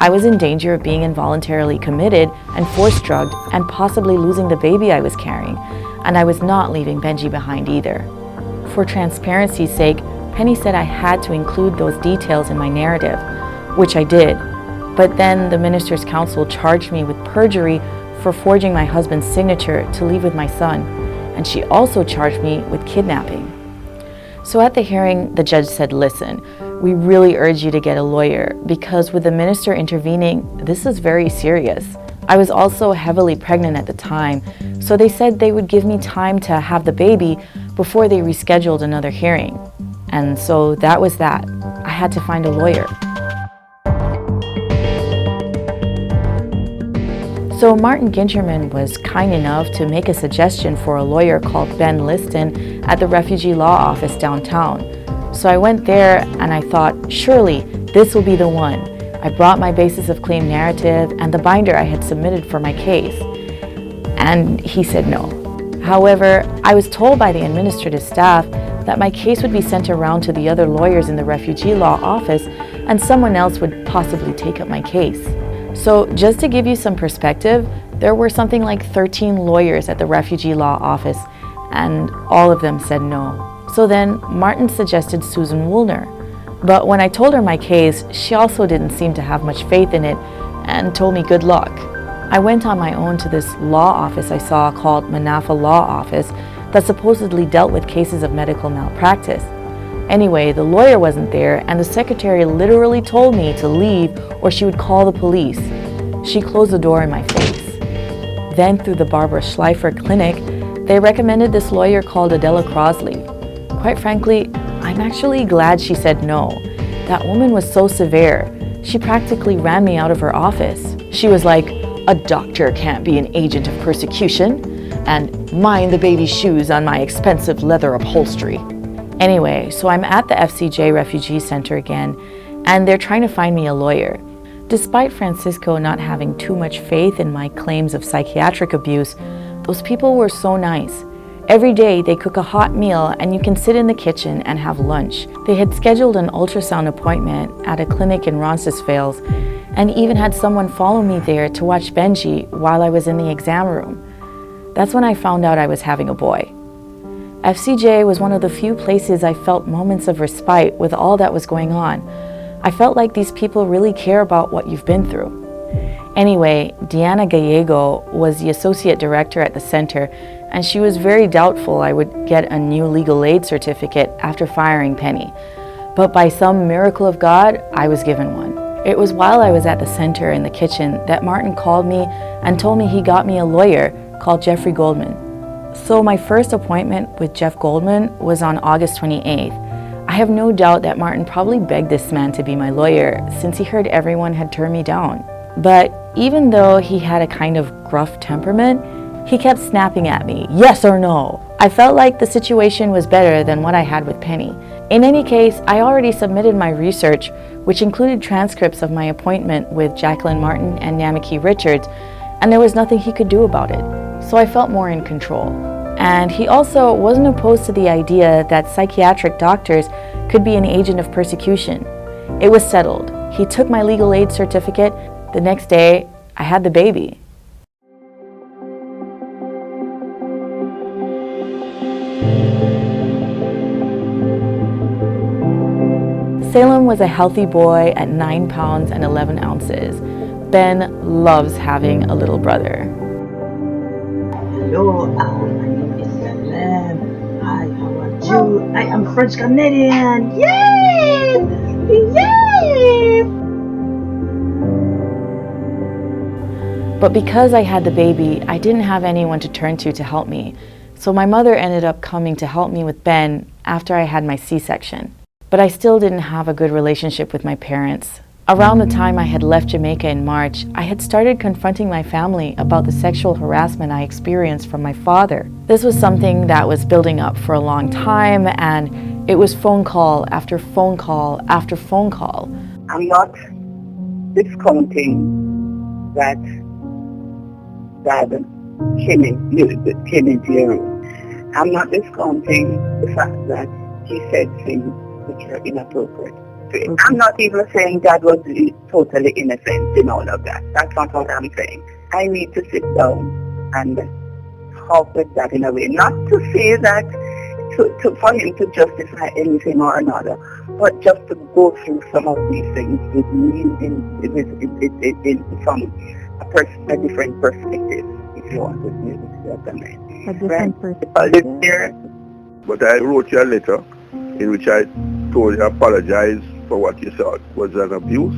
I was in danger of being involuntarily committed and force-drugged and possibly losing the baby I was carrying, and I was not leaving Benji behind either. For transparency's sake, Penny said I had to include those details in my narrative, which I did. But then the Minister's Council charged me with perjury for forging my husband's signature to leave with my son, and she also charged me with kidnapping. So at the hearing, the judge said, "Listen, we really urge you to get a lawyer because with the minister intervening, this is very serious." I was also heavily pregnant at the time, so they said they would give me time to have the baby before they rescheduled another hearing. And so that was that. I had to find a lawyer. So Martin Gincherman was kind enough to make a suggestion for a lawyer called Ben Liston at the Refugee Law Office downtown. So I went there and I thought, surely this will be the one. I brought my basis of claim narrative and the binder I had submitted for my case. and he said no. However, I was told by the administrative staff that my case would be sent around to the other lawyers in the refugee law office and someone else would possibly take up my case. So just to give you some perspective, there were something like 13 lawyers at the refugee law office and all of them said no. So then Martin suggested Susan Woolner. But when I told her my case, she also didn't seem to have much faith in it and told me good luck. I went on my own to this law office I saw called Manafa Law Office that supposedly dealt with cases of medical malpractice. Anyway, the lawyer wasn't there and the secretary literally told me to leave or she would call the police. She closed the door in my face. Then through the Barbara Schleifer Clinic, they recommended this lawyer called Adela Crosley. Quite frankly, I'm actually glad she said no. That woman was so severe. She practically ran me out of her office. She was like, "A doctor can't be an agent of persecution," and "mind the baby's shoes on my expensive leather upholstery." Anyway, so I'm at the FCJ Refugee Center again, and they're trying to find me a lawyer. Despite Francisco not having too much faith in my claims of psychiatric abuse, those people were so nice. Every day they cook a hot meal and you can sit in the kitchen and have lunch. They had scheduled an ultrasound appointment at a clinic in Roncesvalles and even had someone follow me there to watch Benji while I was in the exam room. That's when I found out I was having a boy. FCJ was one of the few places I felt moments of respite with all that was going on. I felt like these people really care about what you've been through. Anyway, Diana Gallego was the associate director at the center, and she was very doubtful I would get a new legal aid certificate after firing Penny. But by some miracle of God, I was given one. It was while I was at the center in the kitchen that Martin called me and told me he got me a lawyer called Jeffrey Goldman. So my first appointment with Jeff Goldman was on August 28th. I have no doubt that Martin probably begged this man to be my lawyer since he heard everyone had turned me down. But even though he had a kind of gruff temperament, he kept snapping at me, yes or no. I felt like the situation was better than what I had with Penny. In any case, I already submitted my research, which included transcripts of my appointment with Jacqueline Martin and Namiki Richards, and there was nothing he could do about it. So I felt more in control. And he also wasn't opposed to the idea that psychiatric doctors could be an agent of persecution. It was settled. He took my legal aid certificate. The next day, I had the baby. Salem was a healthy boy at 9 pounds and 11 ounces. Ben loves having a little brother. Hello, my name is Salem. Hi, how are you? I am French Canadian. Yes! Yes! But because I had the baby, I didn't have anyone to turn to help me. So my mother ended up coming to help me with Ben after I had my C-section. But I still didn't have a good relationship with my parents. Around the time I had left Jamaica in March, I had started confronting my family about the sexual harassment I experienced from my father. This was something that was building up for a long time, and it was phone call after phone call after phone call. I'm not discounting that came into your room. I'm not discounting the fact that he said things which are inappropriate. I'm not even saying Dad was totally innocent in all of that. That's not what I'm saying. I need to sit down and talk with Dad in a way, not to say that for him to justify anything or another, but just to go through some of these things with me from a different perspective, if you want to use that. A different perspective? But I wrote you a letter in which I told you apologize for what you thought was an abuse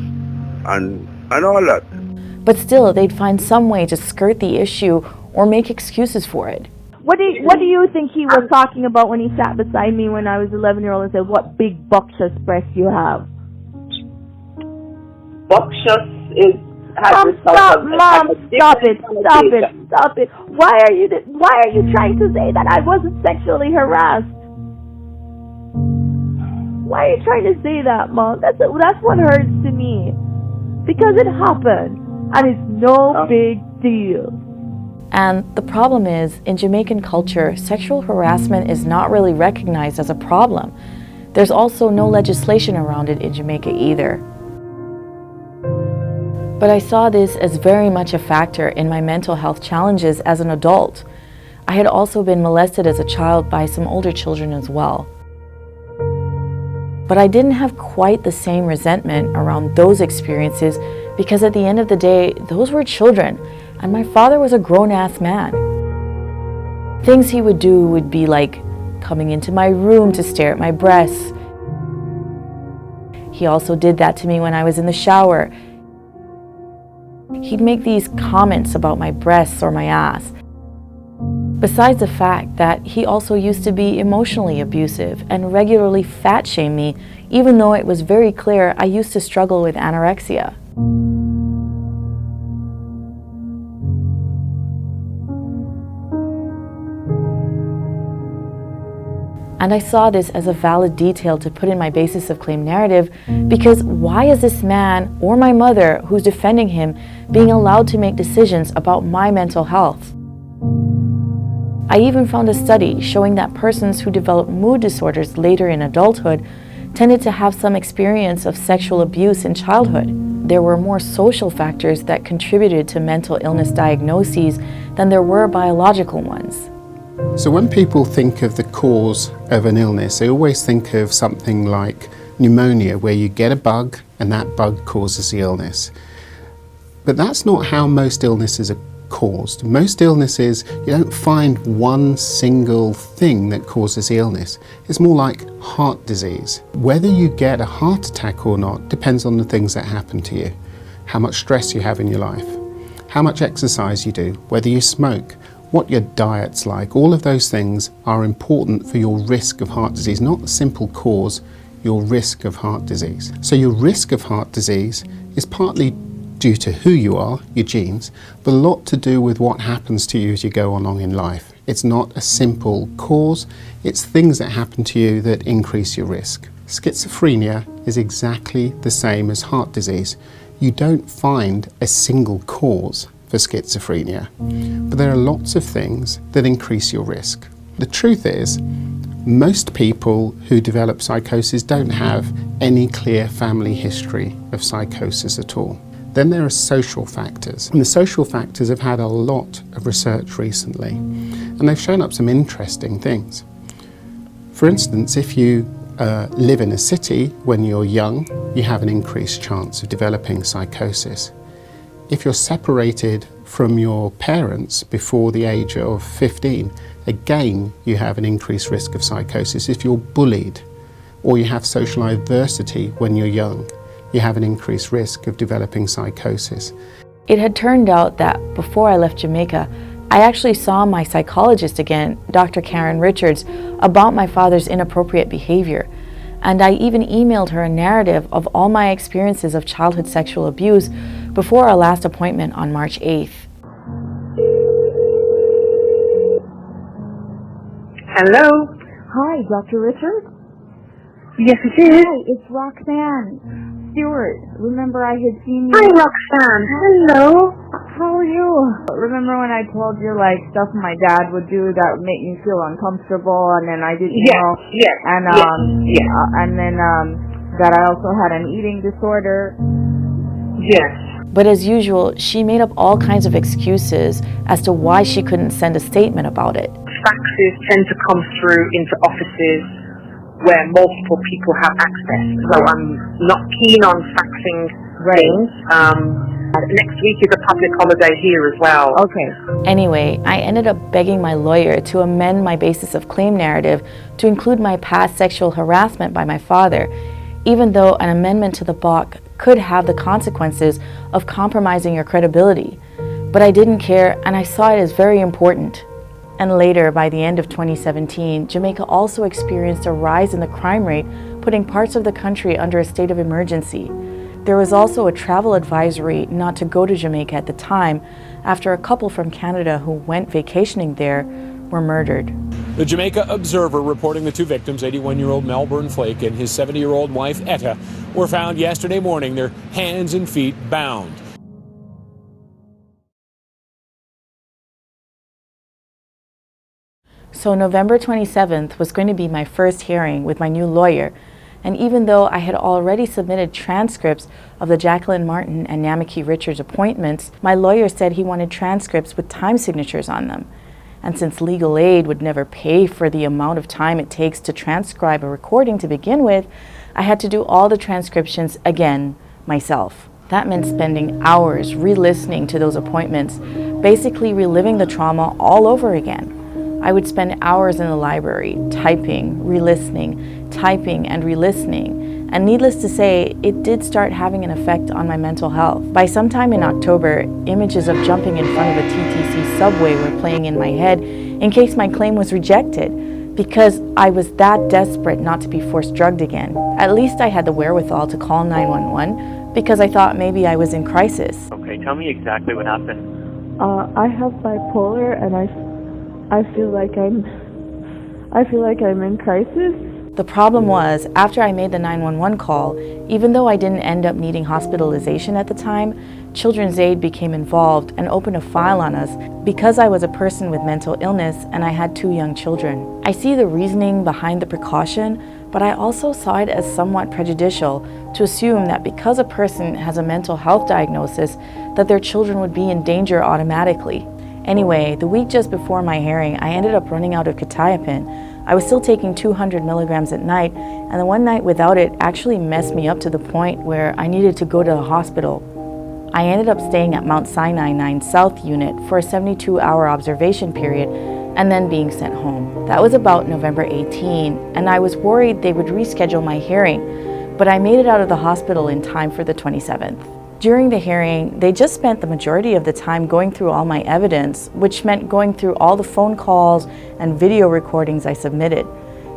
and all that. But still, they'd find some way to skirt the issue or make excuses for it. What do you think he was talking about when he sat beside me when I was 11-year-old and said, "What big buckshot breasts you have"? Buckshot Stop it. Why are you trying to say that I wasn't sexually harassed? Why are you trying to say that, Mom? That's what hurts to me. Because it happened and it's no big deal. And the problem is, in Jamaican culture, sexual harassment is not really recognized as a problem. There's also no legislation around it in Jamaica either. But I saw this as very much a factor in my mental health challenges as an adult. I had also been molested as a child by some older children as well. But I didn't have quite the same resentment around those experiences because at the end of the day, those were children, and my father was a grown-ass man. Things he would do would be like coming into my room to stare at my breasts. He also did that to me when I was in the shower. He'd make these comments about my breasts or my ass. Besides the fact that he also used to be emotionally abusive and regularly fat-shame me, even though it was very clear I used to struggle with anorexia. And I saw this as a valid detail to put in my basis of claim narrative, because why is this man or my mother who's defending him being allowed to make decisions about my mental health? I even found a study showing that persons who develop mood disorders later in adulthood tended to have some experience of sexual abuse in childhood. There were more social factors that contributed to mental illness diagnoses than there were biological ones. So when people think of the cause of an illness, they always think of something like pneumonia, where you get a bug and that bug causes the illness. But that's not how most illnesses are caused. Most illnesses, you don't find one single thing that causes the illness. It's more like heart disease. Whether you get a heart attack or not depends on the things that happen to you. How much stress you have in your life, how much exercise you do, whether you smoke, what your diet's like. All of those things are important for your risk of heart disease, not the simple cause, your risk of heart disease. So your risk of heart disease is partly due to who you are, your genes, but a lot to do with what happens to you as you go along in life. It's not a simple cause, it's things that happen to you that increase your risk. Schizophrenia is exactly the same as heart disease. You don't find a single cause for schizophrenia, but there are lots of things that increase your risk. The truth is, most people who develop psychosis don't have any clear family history of psychosis at all. Then there are social factors, and the social factors have had a lot of research recently, and they've shown up some interesting things. For instance, if you live in a city when you're young, you have an increased chance of developing psychosis. If you're separated from your parents before the age of 15, again, you have an increased risk of psychosis. If you're bullied or you have social adversity when you're young, you have an increased risk of developing psychosis. It had turned out that before I left Jamaica, I actually saw my psychologist again, Dr. Karen Richards, about my father's inappropriate behavior. And I even emailed her a narrative of all my experiences of childhood sexual abuse before our last appointment on March 8th. Hello? Hi, Dr. Richards? Yes, it is. Hi, it's Roxanne Stewart. Remember I had seen you? Hi, Roxanne. Hello. How are you? Remember when I told you, like, stuff my dad would do that would make me feel uncomfortable, and then I didn't know? Yes. And, and then, that I also had an eating disorder? Yes. But as usual, she made up all kinds of excuses as to why she couldn't send a statement about it. Faxes tend to come through into offices where multiple people have access, so I'm not keen on faxing things. Next week is a public holiday here as well. Okay. Anyway, I ended up begging my lawyer to amend my basis of claim narrative to include my past sexual harassment by my father, even though an amendment to the BOC could have the consequences of compromising your credibility. But I didn't care, and I saw it as very important. And later, by the end of 2017, Jamaica also experienced a rise in the crime rate, putting parts of the country under a state of emergency. There was also a travel advisory not to go to Jamaica at the time, after a couple from Canada who went vacationing there were murdered. The Jamaica Observer reporting the two victims, 81-year-old Melbourne Flake and his 70-year-old wife Etta, were found yesterday morning, their hands and feet bound. So November 27th was going to be my first hearing with my new lawyer, and even though I had already submitted transcripts of the Jacqueline Martin and Namaki Richards appointments, my lawyer said he wanted transcripts with time signatures on them. And since legal aid would never pay for the amount of time it takes to transcribe a recording to begin with, I had to do all the transcriptions again myself. That meant spending hours re-listening to those appointments, basically reliving the trauma all over again. I would spend hours in the library, typing, re-listening, typing and re-listening. And needless to say, it did start having an effect on my mental health. By sometime in October, images of jumping in front of a TTC subway were playing in my head in case my claim was rejected, because I was that desperate not to be forced drugged again. At least I had the wherewithal to call 911 because I thought maybe I was in crisis. Okay, tell me exactly what happened. I have bipolar, and I feel like I'm in crisis. The problem was, after I made the 911 call, even though I didn't end up needing hospitalization at the time, Children's Aid became involved and opened a file on us because I was a person with mental illness and I had 2 young children. I see the reasoning behind the precaution, but I also saw it as somewhat prejudicial to assume that because a person has a mental health diagnosis, that their children would be in danger automatically. Anyway, the week just before my hearing, I ended up running out of quetiapine. I was still taking 200 milligrams at night, and the one night without it actually messed me up to the point where I needed to go to the hospital. I ended up staying at Mount Sinai 9 South Unit for a 72-hour observation period and then being sent home. That was about November 18, and I was worried they would reschedule my hearing, but I made it out of the hospital in time for the 27th. During the hearing, they just spent the majority of the time going through all my evidence, which meant going through all the phone calls and video recordings I submitted.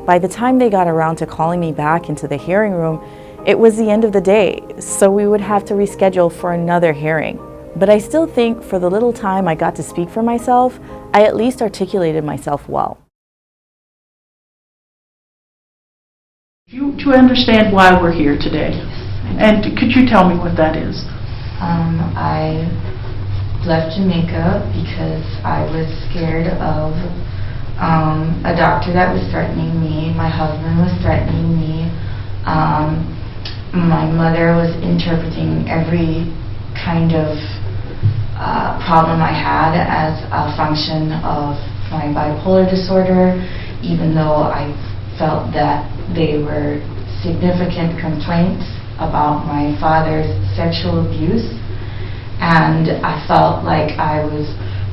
By the time they got around to calling me back into the hearing room, it was the end of the day, so we would have to reschedule for another hearing. But I still think for the little time I got to speak for myself, I at least articulated myself well. To understand why we're here today, and could you tell me what that is? I left Jamaica because I was scared of a doctor that was threatening me. My husband was threatening me. My mother was interpreting every kind of problem I had as a function of my bipolar disorder, even though I felt that they were significant complaints about my father's sexual abuse, and I felt like I was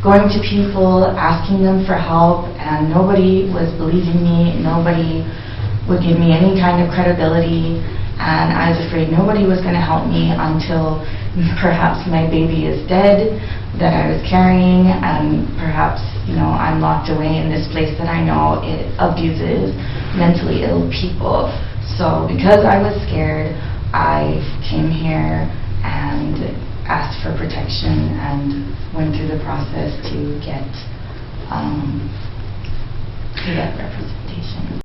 going to people, asking them for help, and nobody was believing me, nobody would give me any kind of credibility, and I was afraid nobody was going to help me until perhaps my baby is dead that I was carrying, and perhaps, I'm locked away in this place that I know it abuses mentally ill people. So because I was scared, I came here and asked for protection and went through the process to get representation.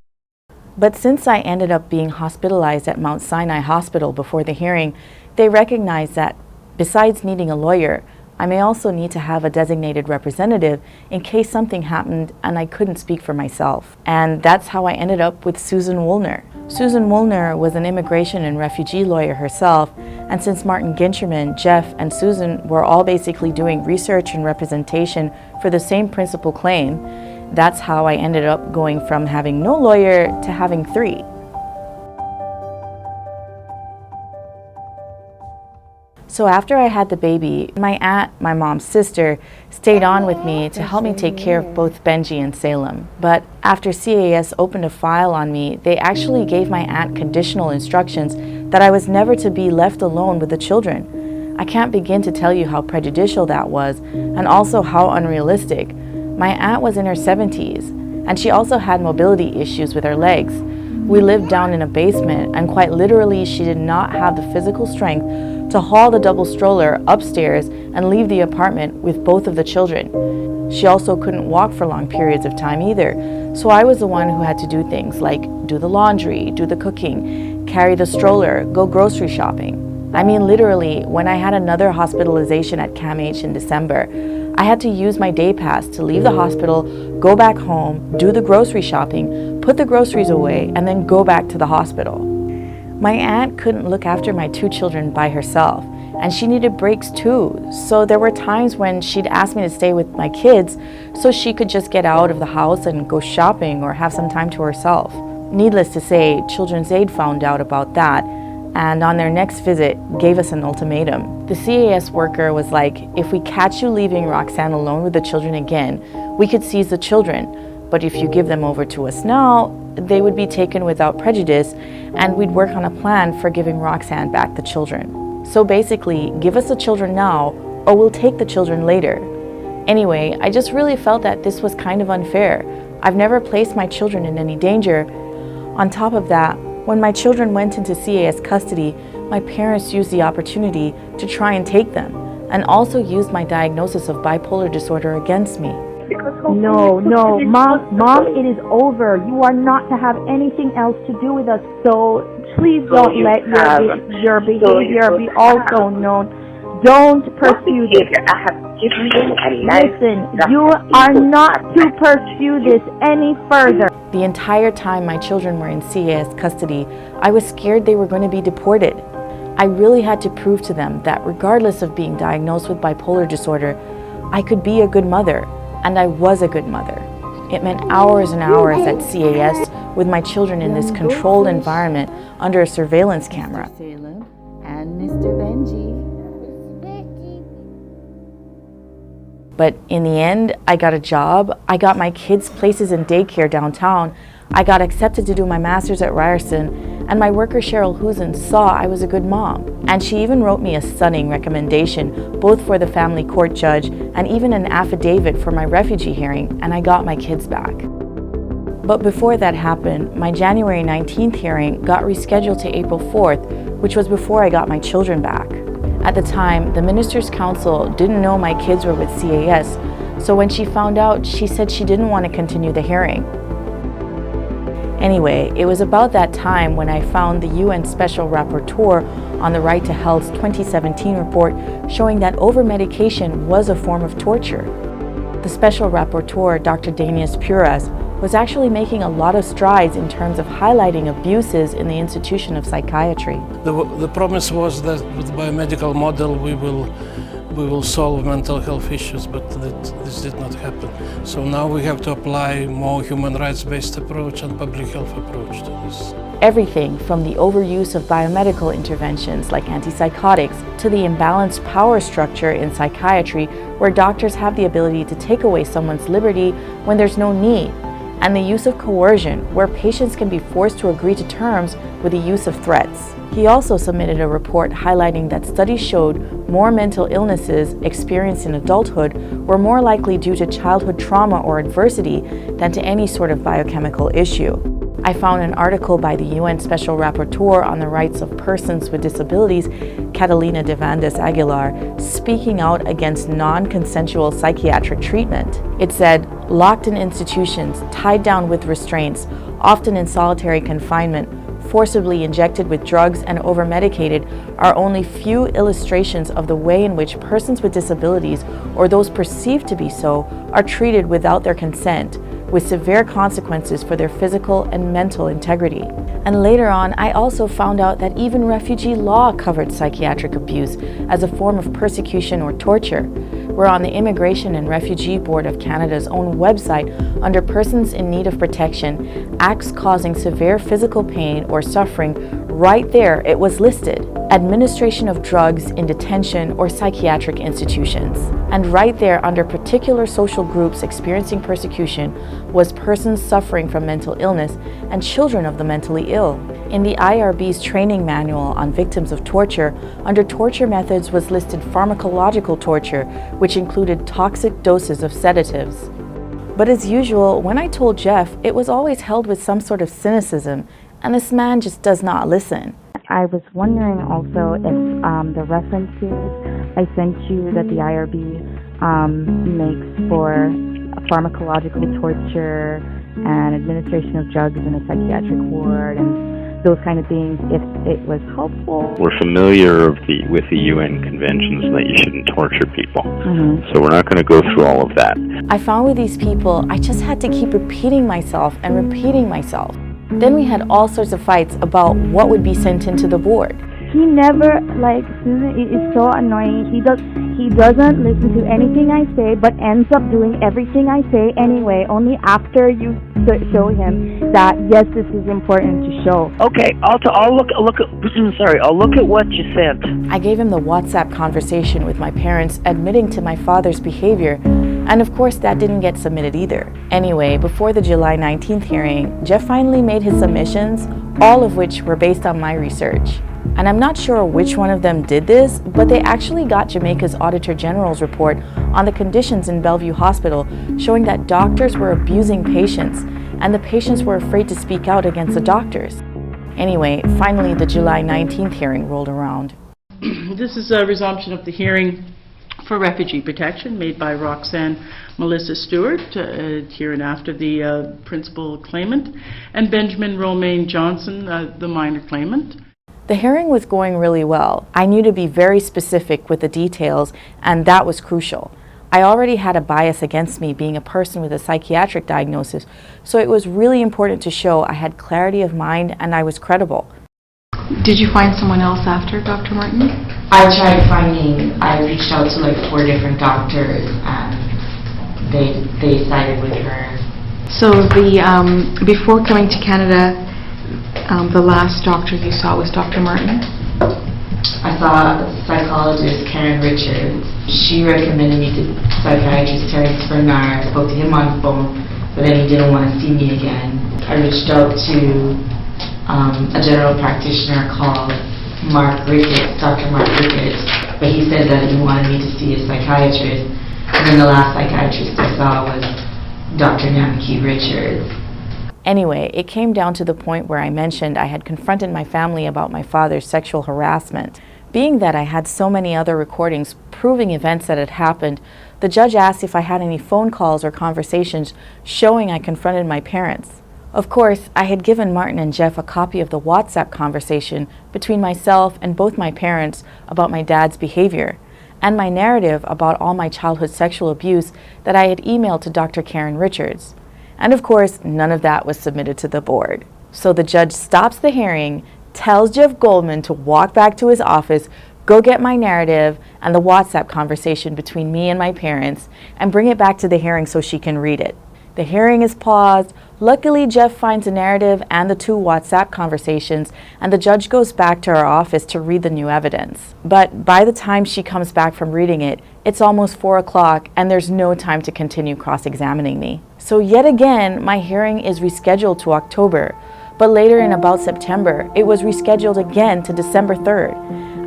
But since I ended up being hospitalized at Mount Sinai Hospital before the hearing, they recognized that besides needing a lawyer, I may also need to have a designated representative in case something happened and I couldn't speak for myself. And that's how I ended up with Susan Woolner. Susan Woolner was an immigration and refugee lawyer herself, and since Martin Gincherman, Jeff, and Susan were all basically doing research and representation for the same principal claim, that's how I ended up going from having no lawyer to having 3. So after I had the baby, my aunt, my mom's sister, stayed on with me to help me take care of both Benji and Salem. But after CAS opened a file on me, they actually gave my aunt conditional instructions that I was never to be left alone with the children. I can't begin to tell you how prejudicial that was, and also how unrealistic. My aunt was in her 70s, and she also had mobility issues with her legs. We lived down in a basement, and quite literally she did not have the physical strength to haul the double stroller upstairs and leave the apartment with both of the children. She also couldn't walk for long periods of time either, so I was the one who had to do things like do the laundry, do the cooking, carry the stroller, go grocery shopping. I mean, literally, when I had another hospitalization at CAMH in December, I had to use my day pass to leave the hospital, go back home, do the grocery shopping, put the groceries away, and then go back to the hospital. My aunt couldn't look after my 2 children by herself, and she needed breaks too. So there were times when she'd ask me to stay with my kids so she could just get out of the house and go shopping or have some time to herself. Needless to say, Children's Aid found out about that, and on their next visit gave us an ultimatum. The CAS worker was like, if we catch you leaving Roxanne alone with the children again, we could seize the children, but if you give them over to us now, they would be taken without prejudice, and we'd work on a plan for giving Roxanne back the children. So basically, give us the children now, or we'll take the children later. Anyway, I just really felt that this was kind of unfair. I've never placed my children in any danger. On top of that, when my children went into CAS custody, my parents used the opportunity to try and take them, and also used my diagnosis of bipolar disorder against me. No, Mom, it is over. You are not to have anything else to do with us, so please don't let your behavior be also known. Don't pursue this. I have given you a life. Listen, you are not to pursue this any further. The entire time my children were in CAS custody, I was scared they were going to be deported. I really had to prove to them that regardless of being diagnosed with bipolar disorder, I could be a good mother, and I was a good mother. It meant hours and hours at CAS with my children in this controlled environment under a surveillance camera. And Mr. Benji. But in the end, I got a job, I got my kids places in daycare downtown, I got accepted to do my master's at Ryerson, and my worker Cheryl Husen saw I was a good mom. And she even wrote me a stunning recommendation, both for the family court judge and even an affidavit for my refugee hearing, and I got my kids back. But before that happened, my January 19th hearing got rescheduled to April 4th, which was before I got my children back. At the time, the Minister's Council didn't know my kids were with CAS, so when she found out, she said she didn't want to continue the hearing. Anyway, it was about that time when I found the UN Special Rapporteur on the Right to Health's 2017 report showing that over-medication was a form of torture. The Special Rapporteur, Dr. Danius Puras, was actually making a lot of strides in terms of highlighting abuses in the institution of psychiatry. The promise was that with the biomedical model we will solve mental health issues, but this did not happen. So now we have to apply more human rights-based approach and public health approach to this. Everything from the overuse of biomedical interventions like antipsychotics to the imbalanced power structure in psychiatry where doctors have the ability to take away someone's liberty when there's no need, and the use of coercion, where patients can be forced to agree to terms with the use of threats. He also submitted a report highlighting that studies showed more mental illnesses experienced in adulthood were more likely due to childhood trauma or adversity than to any sort of biochemical issue. I found an article by the UN Special Rapporteur on the Rights of Persons with Disabilities, Catalina de Vandes Aguilar, speaking out against non-consensual psychiatric treatment. It said, locked in institutions, tied down with restraints, often in solitary confinement, forcibly injected with drugs and over-medicated are only few illustrations of the way in which persons with disabilities, or those perceived to be so, are treated without their consent, with severe consequences for their physical and mental integrity. And later on, I also found out that even refugee law covered psychiatric abuse as a form of persecution or torture, where on the Immigration and Refugee Board of Canada's own website, under persons in need of protection, acts causing severe physical pain or suffering, right there it was listed. Administration of drugs in detention or psychiatric institutions. And right there under particular social groups experiencing persecution was persons suffering from mental illness and children of the mentally ill. In the IRB's training manual on victims of torture, under torture methods was listed pharmacological torture, which included toxic doses of sedatives. But as usual, when I told Jeff, it was always held with some sort of cynicism, and this man just does not listen. I was wondering also if the references I sent you that the IRB makes for pharmacological torture and administration of drugs in a psychiatric ward and those kind of things, if it was helpful. We're familiar with the UN conventions that you shouldn't torture people. So we're not going to go through all of that. I found with these people, I just had to keep repeating myself and repeating myself. Then we had all sorts of fights about what would be sent into the board. He never, like, Susan, it is so annoying. He doesn't listen to anything I say, but ends up doing everything I say anyway, only after you show him that, yes, this is important to show. Okay, I'll look at, I'll look at what you sent. I gave him the WhatsApp conversation with my parents admitting to my father's behavior, and of course that didn't get submitted either. Anyway, before the July 19th hearing, Jeff finally made his submissions, all of which were based on my research. And I'm not sure which one of them did this, but they actually got Jamaica's Auditor General's report on the conditions in Bellevue Hospital, showing that doctors were abusing patients, and the patients were afraid to speak out against the doctors. Anyway, finally the July 19th hearing rolled around. This is a resumption of the hearing for refugee protection made by Roxanne Melissa Stewart, here and after the principal claimant, and Benjamin Romaine Johnson, the minor claimant. The hearing was going really well. I knew to be very specific with the details, and that was crucial. I already had a bias against me being a person with a psychiatric diagnosis, so it was really important to show I had clarity of mind and I was credible. Did you find someone else after Dr. Martin? I reached out to like 4 different doctors, and they sided with her. So before coming to Canada, the last doctor you saw was Dr. Martin? I saw psychologist Karen Richards. She recommended me to psychiatrist Terrence Bernard. I spoke to him on the phone, but then he didn't want to see me again. I reached out to a general practitioner called Dr. Mark Ricketts, but he said that he wanted me to see a psychiatrist. And then the last psychiatrist I saw was Dr. Namaki Richards. Anyway, it came down to the point where I mentioned I had confronted my family about my father's sexual harassment. Being that I had so many other recordings proving events that had happened, the judge asked if I had any phone calls or conversations showing I confronted my parents. Of course, I had given Martin and Jeff a copy of the WhatsApp conversation between myself and both my parents about my dad's behavior, and my narrative about all my childhood sexual abuse that I had emailed to Dr. Karen Richards. And of course, none of that was submitted to the board. So the judge stops the hearing, tells Jeff Goldman to walk back to his office, go get my narrative and the WhatsApp conversation between me and my parents, and bring it back to the hearing so she can read it. The hearing is paused. Luckily, Jeff finds a narrative and the 2 WhatsApp conversations, and the judge goes back to her office to read the new evidence. But by the time she comes back from reading it, it's almost 4 o'clock, and there's no time to continue cross-examining me. So yet again, my hearing is rescheduled to October, but later in about September, it was rescheduled again to December 3rd.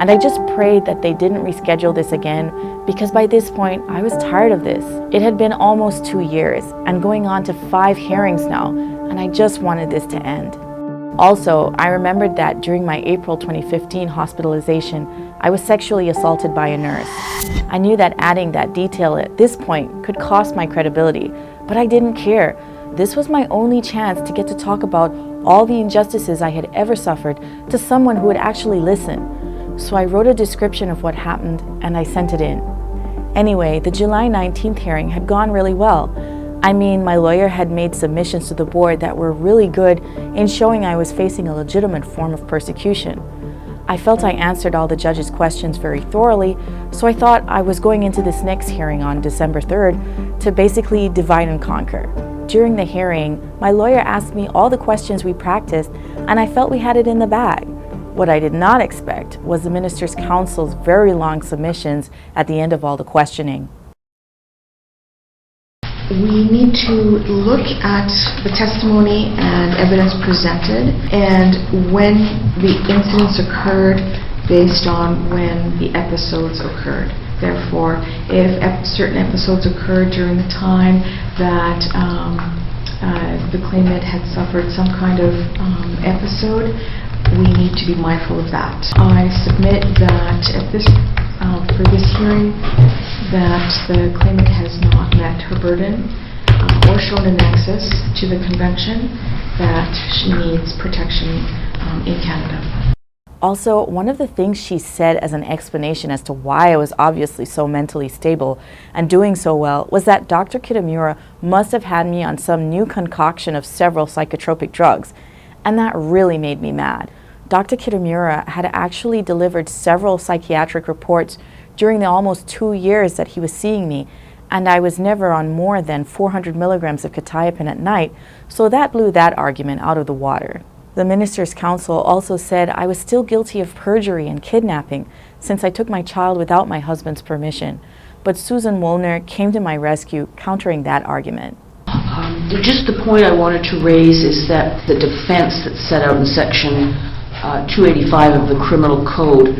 And I just prayed that they didn't reschedule this again, because by this point, I was tired of this. It had been almost 2 years and going on to 5 hearings now, and I just wanted this to end. Also, I remembered that during my April 2015 hospitalization, I was sexually assaulted by a nurse. I knew that adding that detail at this point could cost my credibility, but I didn't care. This was my only chance to get to talk about all the injustices I had ever suffered to someone who would actually listen. So I wrote a description of what happened and I sent it in. Anyway, the July 19th hearing had gone really well. I mean, my lawyer had made submissions to the board that were really good in showing I was facing a legitimate form of persecution. I felt I answered all the judge's questions very thoroughly, so I thought I was going into this next hearing on December 3rd to basically divide and conquer. During the hearing, my lawyer asked me all the questions we practiced, and I felt we had it in the bag. What I did not expect was the Minister's Counsel's very long submissions at the end of all the questioning. We need to look at the testimony and evidence presented and when the incidents occurred based on when the episodes occurred. Therefore, if certain episodes occurred during the time that the claimant had suffered some kind of episode, we need to be mindful of that. I submit that for this hearing that the claimant has not met her burden or shown a nexus to the convention, that she needs protection in Canada. Also, one of the things she said as an explanation as to why I was obviously so mentally stable and doing so well was that Dr. Kitamura must have had me on some new concoction of several psychotropic drugs, and that really made me mad. Dr. Kitamura had actually delivered several psychiatric reports during the almost 2 years that he was seeing me, and I was never on more than 400 milligrams of quetiapine at night, so that blew that argument out of the water. The Minister's Council also said I was still guilty of perjury and kidnapping since I took my child without my husband's permission. But Susan Woolner came to my rescue, countering that argument. Just the point I wanted to raise is that the defense that's set out in Section 285 of the Criminal Code,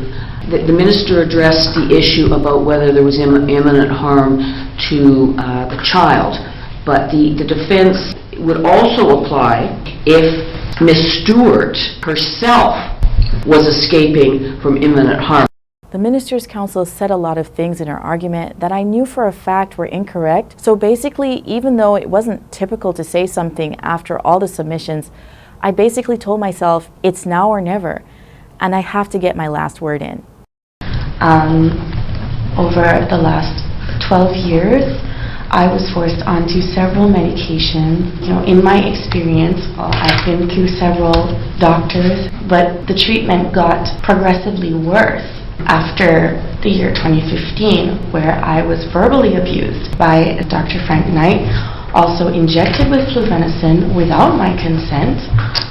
the Minister addressed the issue about whether there was imminent harm to the child. But the defense would also apply if Ms. Stewart herself was escaping from imminent harm. The Minister's Council said a lot of things in her argument that I knew for a fact were incorrect. So basically, even though it wasn't typical to say something after all the submissions, I basically told myself it's now or never, and I have to get my last word in. Over the last 12 years, I was forced onto several medications. In my experience, I've been through several doctors, but the treatment got progressively worse after the year 2015, where I was verbally abused by Dr. Frank Knight, also injected with fluvenacin without my consent,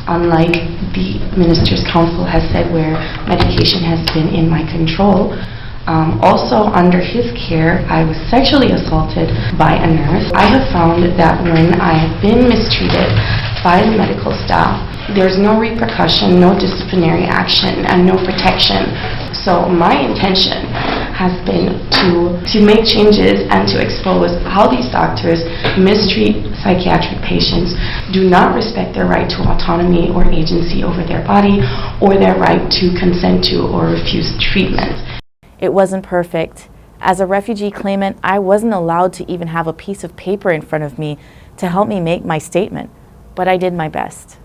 unlike the Minister's Council has said where medication has been in my control. Also under his care, I was sexually assaulted by a nurse. I have found that when I have been mistreated by the medical staff, there's no repercussion, no disciplinary action, and no protection. So my intention has been to make changes and to expose how these doctors mistreat psychiatric patients, do not respect their right to autonomy or agency over their body, or their right to consent to or refuse treatment. It wasn't perfect. As a refugee claimant, I wasn't allowed to even have a piece of paper in front of me to help me make my statement, but I did my best.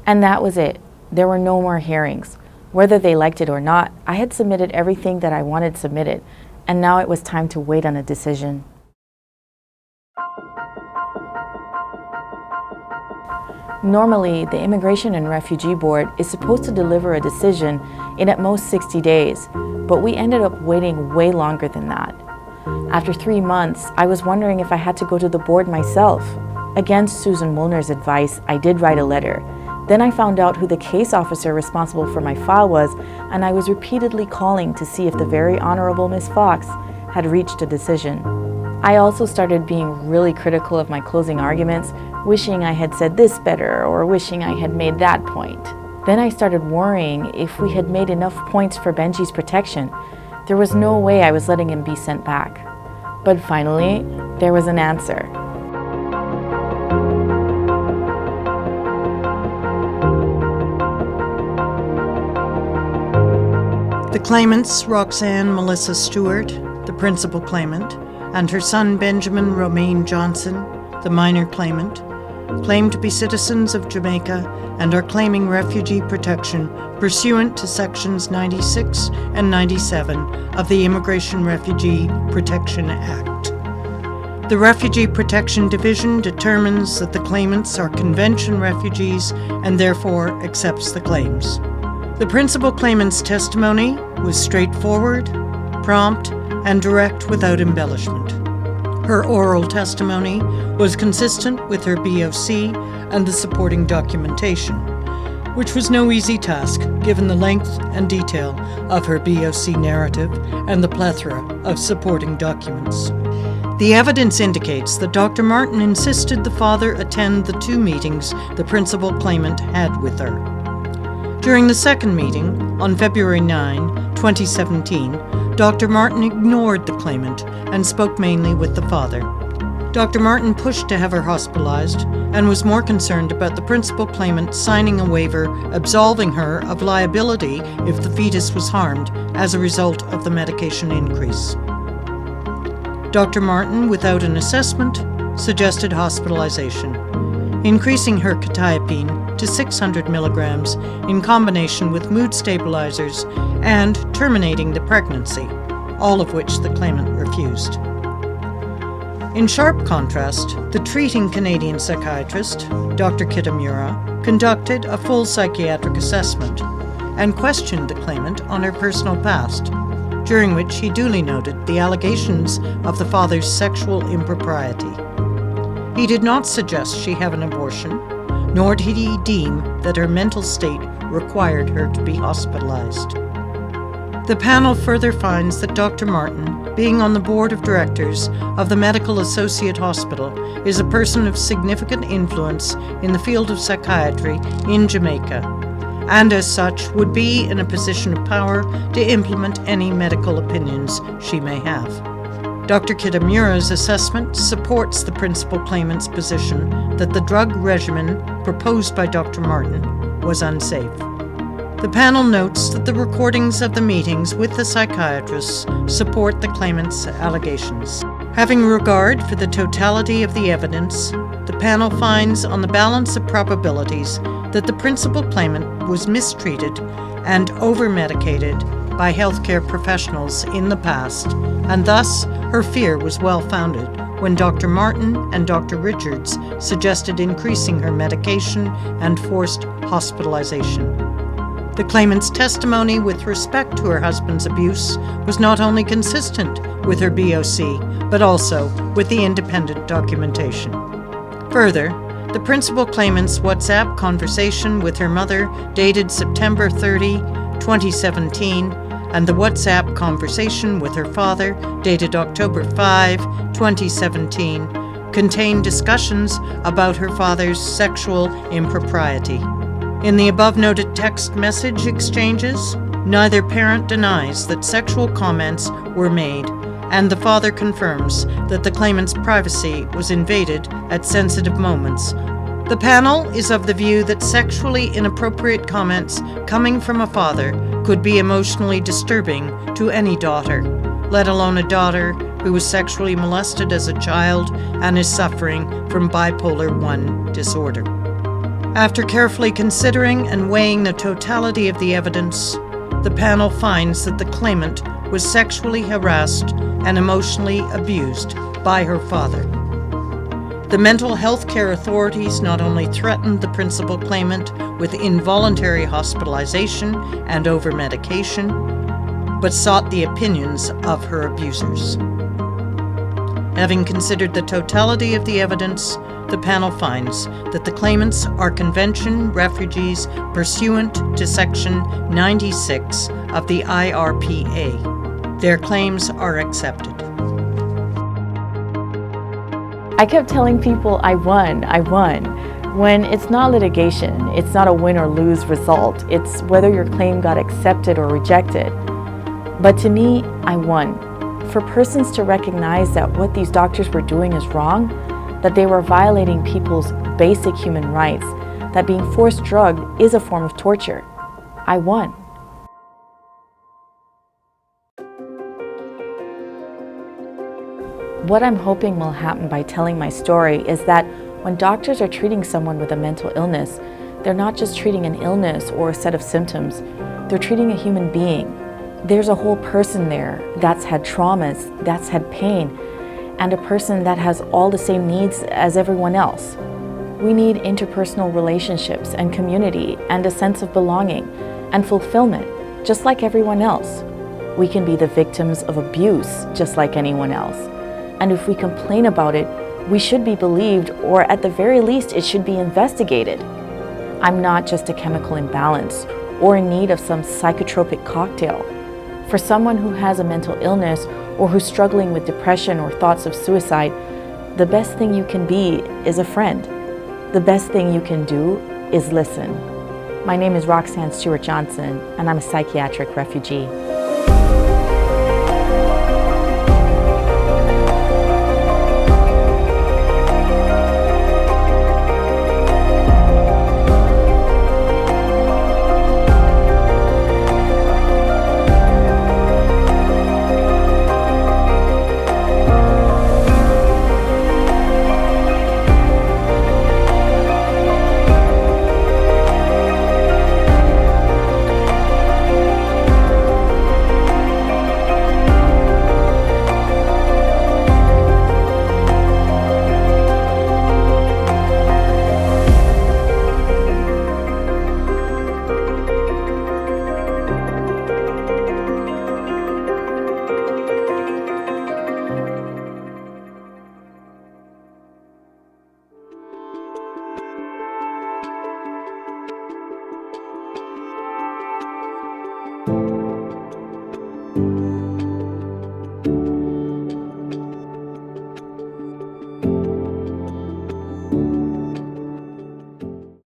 And that was it. There were no more hearings. Whether they liked it or not, I had submitted everything that I wanted submitted, and now it was time to wait on a decision. Normally, the Immigration and Refugee Board is supposed to deliver a decision in at most 60 days, but we ended up waiting way longer than that. After 3 months, I was wondering if I had to go to the board myself. Against Susan Woolner's advice, I did write a letter. Then I found out who the case officer responsible for my file was, and I was repeatedly calling to see if the very Honorable Miss Fox had reached a decision. I also started being really critical of my closing arguments, wishing I had said this better or wishing I had made that point. Then I started worrying if we had made enough points for Benji's protection. There was no way I was letting him be sent back. But finally, there was an answer. The claimants, Roxanne Melissa Stewart, the principal claimant, and her son Benjamin Romaine Johnson, the minor claimant, claim to be citizens of Jamaica and are claiming refugee protection pursuant to Sections 96 and 97 of the Immigration Refugee Protection Act. The Refugee Protection Division determines that the claimants are convention refugees and therefore accepts the claims. The principal claimant's testimony was straightforward, prompt, and direct without embellishment. Her oral testimony was consistent with her BOC and the supporting documentation, which was no easy task given the length and detail of her BOC narrative and the plethora of supporting documents. The evidence indicates that Dr. Martin insisted the father attend the 2 meetings the principal claimant had with her. During the second meeting, on February 9, 2017, Dr. Martin ignored the claimant and spoke mainly with the father. Dr. Martin pushed to have her hospitalized and was more concerned about the principal claimant signing a waiver absolving her of liability if the fetus was harmed as a result of the medication increase. Dr. Martin, without an assessment, suggested hospitalization. increasing her quetiapine to 600 milligrams in combination with mood stabilizers and terminating the pregnancy, all of which the claimant refused. In sharp contrast, the treating Canadian psychiatrist, Dr. Kitamura, conducted a full psychiatric assessment and questioned the claimant on her personal past, during which he duly noted the allegations of the father's sexual impropriety. He did not suggest she have an abortion, nor did he deem that her mental state required her to be hospitalized. The panel further finds that Dr. Martin, being on the board of directors of the Medical Associate Hospital, is a person of significant influence in the field of psychiatry in Jamaica, and as such would be in a position of power to implement any medical opinions she may have. Dr. Kitamura's assessment supports the principal claimant's position that the drug regimen proposed by Dr. Martin was unsafe. The panel notes that the recordings of the meetings with the psychiatrists support the claimant's allegations. Having regard for the totality of the evidence, the panel finds on the balance of probabilities that the principal claimant was mistreated and over-medicated by healthcare professionals in the past, and thus her fear was well-founded when Dr. Martin and Dr. Richards suggested increasing her medication and forced hospitalization. The claimant's testimony with respect to her husband's abuse was not only consistent with her BOC, but also with the independent documentation. Further, the principal claimant's WhatsApp conversation with her mother dated September 30, 2017, and the WhatsApp conversation with her father dated October 5, 2017, contained discussions about her father's sexual impropriety. In the above-noted text message exchanges, neither parent denies that sexual comments were made, and the father confirms that the claimant's privacy was invaded at sensitive moments. The panel is of the view that sexually inappropriate comments coming from a father could be emotionally disturbing to any daughter, let alone a daughter who was sexually molested as a child and is suffering from bipolar I disorder. After carefully considering and weighing the totality of the evidence, the panel finds that the claimant was sexually harassed and emotionally abused by her father. The mental health care authorities not only threatened the principal claimant with involuntary hospitalization and over-medication, but sought the opinions of her abusers. Having considered the totality of the evidence, the panel finds that the claimants are convention refugees pursuant to Section 96 of the IRPA. Their claims are accepted. I kept telling people I won. When it's not litigation, it's not a win or lose result. It's whether your claim got accepted or rejected. But to me, I won. For persons to recognize that what these doctors were doing is wrong, that they were violating people's basic human rights, that being forced drugged is a form of torture, I won. What I'm hoping will happen by telling my story is that when doctors are treating someone with a mental illness, they're not just treating an illness or a set of symptoms, they're treating a human being. There's a whole person there that's had traumas, that's had pain, and a person that has all the same needs as everyone else. We need interpersonal relationships and community and a sense of belonging and fulfillment, just like everyone else. We can be the victims of abuse, just like anyone else. And if we complain about it, we should be believed, or at the very least, it should be investigated. I'm not just a chemical imbalance or in need of some psychotropic cocktail. For someone who has a mental illness or who's struggling with depression or thoughts of suicide, the best thing you can be is a friend. The best thing you can do is listen. My name is Roxanne Stewart Johnson, and I'm a psychiatric refugee.